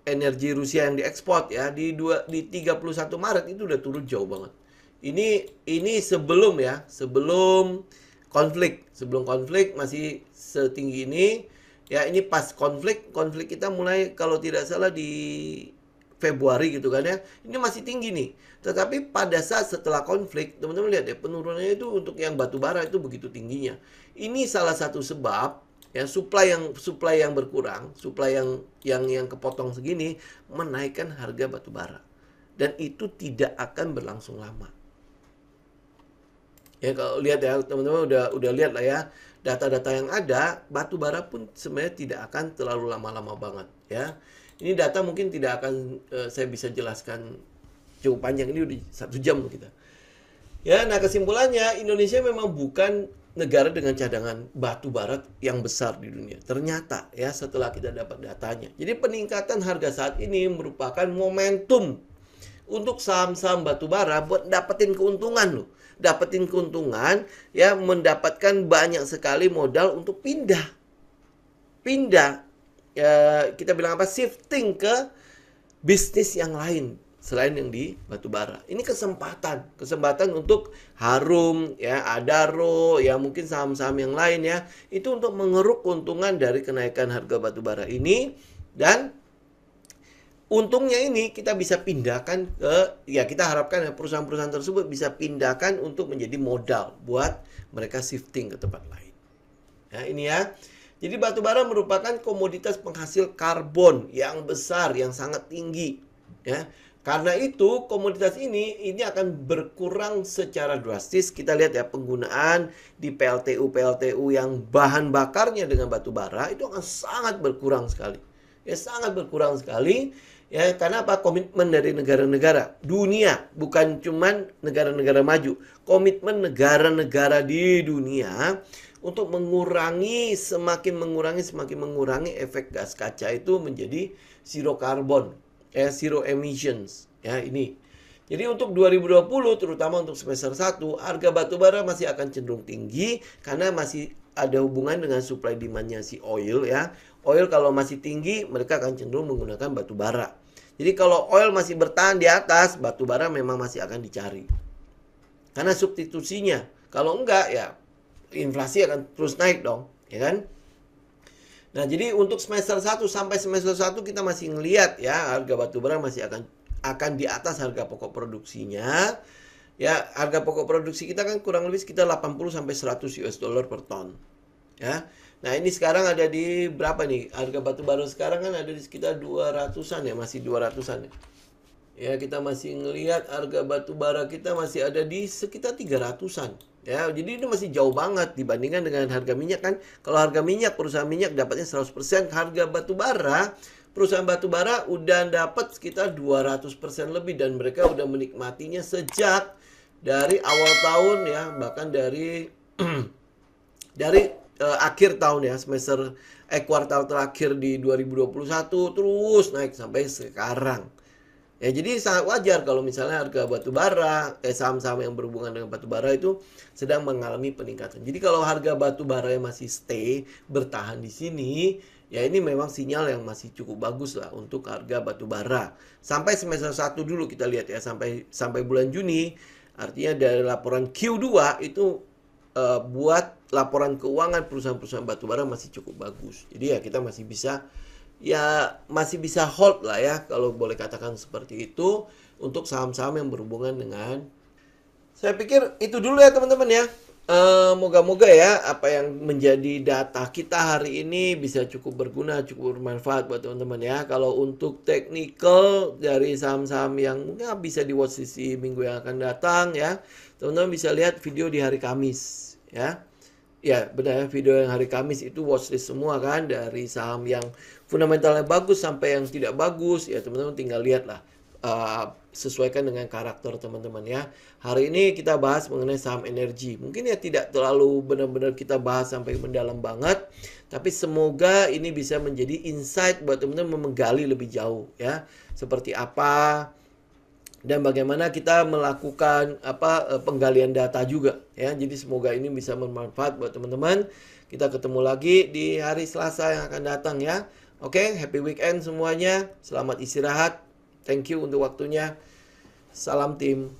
A: energi Rusia yang diekspor ya di 31 Maret itu udah turun jauh banget. Ini sebelum konflik masih setinggi ini. Ya, ini pas konflik kita mulai kalau tidak salah di Februari gitu kan ya, ini masih tinggi nih. Tetapi pada saat setelah konflik, teman-teman lihat ya, penurunannya itu untuk yang batu bara itu begitu tingginya. Ini salah satu sebab ya supply yang berkurang, supply yang kepotong segini menaikkan harga batu bara. Dan itu tidak akan berlangsung lama. Ya kalau lihat ya teman-teman udah lihat lah ya data-data yang ada, batu bara pun sebenarnya tidak akan terlalu lama-lama banget ya. Ini data mungkin tidak akan saya bisa jelaskan cukup panjang, ini udah 1 jam kita. Ya, nah kesimpulannya Indonesia memang bukan negara dengan cadangan batu bara yang besar di dunia. Ternyata ya setelah kita dapat datanya. Jadi peningkatan harga saat ini merupakan momentum untuk saham-saham batu bara buat dapetin keuntungan loh. Dapetin keuntungan ya, mendapatkan banyak sekali modal untuk pindah ya, kita bilang apa, shifting ke bisnis yang lain selain yang di batu bara. Ini kesempatan untuk Harum ya, Adaro ya, mungkin saham-saham yang lain ya, itu untuk mengeruk keuntungan dari kenaikan harga batu bara ini. Dan untungnya ini kita bisa pindahkan ke, ya kita harapkan ya perusahaan-perusahaan tersebut bisa pindahkan untuk menjadi modal buat mereka shifting ke tempat lain. Ya, ini ya. Jadi batu bara merupakan komoditas penghasil karbon yang besar, yang sangat tinggi. Ya. Karena itu komoditas ini akan berkurang secara drastis. Kita lihat ya penggunaan di PLTU yang bahan bakarnya dengan batu bara itu akan sangat berkurang sekali. Ya, sangat berkurang sekali. Ya, karena apa? Komitmen dari negara-negara dunia, bukan cuman negara-negara maju. Komitmen negara-negara di dunia untuk semakin mengurangi efek gas kaca itu menjadi zero carbon, zero emissions. Ya, ini. Jadi untuk 2020 terutama untuk semester 1, harga batu bara masih akan cenderung tinggi karena masih ada hubungan dengan supply demand-nya si oil ya. Oil kalau masih tinggi, mereka akan cenderung menggunakan batu bara. Jadi kalau oil masih bertahan di atas, batu bara memang masih akan dicari. Karena substitusinya. Kalau enggak ya inflasi akan terus naik dong, ya kan? Nah, jadi untuk semester 1 sampai semester 1 kita masih ngelihat ya harga batu bara masih akan di atas harga pokok produksinya. Ya, harga pokok produksi kita kan kurang lebih sekitar 80 sampai 100 US dollar per ton. Ya. Nah, ini sekarang ada di berapa nih? Harga batu bara sekarang kan ada di sekitar 200-an ya, masih 200-an ya. Ya, kita masih ngelihat harga batu bara kita masih ada di sekitar 300-an. Ya, jadi ini masih jauh banget dibandingkan dengan harga minyak kan. Kalau harga minyak, perusahaan minyak dapatnya 100%, harga batu bara, perusahaan batu bara udah dapat sekitar 200% lebih dan mereka udah menikmatinya sejak dari awal tahun ya, bahkan dari akhir tahun ya, kuartal terakhir di 2021 terus naik sampai sekarang. Ya, jadi sangat wajar kalau misalnya harga batu bara, saham-saham yang berhubungan dengan batu bara itu sedang mengalami peningkatan. Jadi kalau harga batu bara yang masih bertahan di sini, ya ini memang sinyal yang masih cukup bagus lah untuk harga batu bara. Sampai semester 1 dulu kita lihat ya, sampai bulan Juni, artinya dari laporan Q2 itu buat laporan keuangan perusahaan-perusahaan batubara masih cukup bagus. Jadi ya kita masih bisa hold lah ya, kalau boleh katakan seperti itu untuk saham-saham yang berhubungan dengan. Saya pikir itu dulu ya teman-teman ya. Moga-moga ya apa yang menjadi data kita hari ini bisa cukup berguna, cukup bermanfaat buat teman-teman ya. Kalau untuk technical dari saham-saham yang mungkin bisa di watch di minggu yang akan datang ya, teman-teman bisa lihat video di hari Kamis ya. Ya benar ya, video yang hari Kamis itu watchlist semua kan, dari saham yang fundamentalnya bagus sampai yang tidak bagus ya, teman-teman tinggal lihat lah, sesuaikan dengan karakter teman-teman ya. Hari ini kita bahas mengenai saham energi, mungkin ya tidak terlalu benar-benar kita bahas sampai mendalam banget, tapi semoga ini bisa menjadi insight buat teman-teman menggali lebih jauh ya, seperti apa dan bagaimana kita melakukan penggalian data juga ya. Jadi semoga ini bisa bermanfaat buat teman-teman. Kita ketemu lagi di hari Selasa yang akan datang ya. Oke, happy weekend semuanya. Selamat istirahat. Thank you untuk waktunya. Salam tim.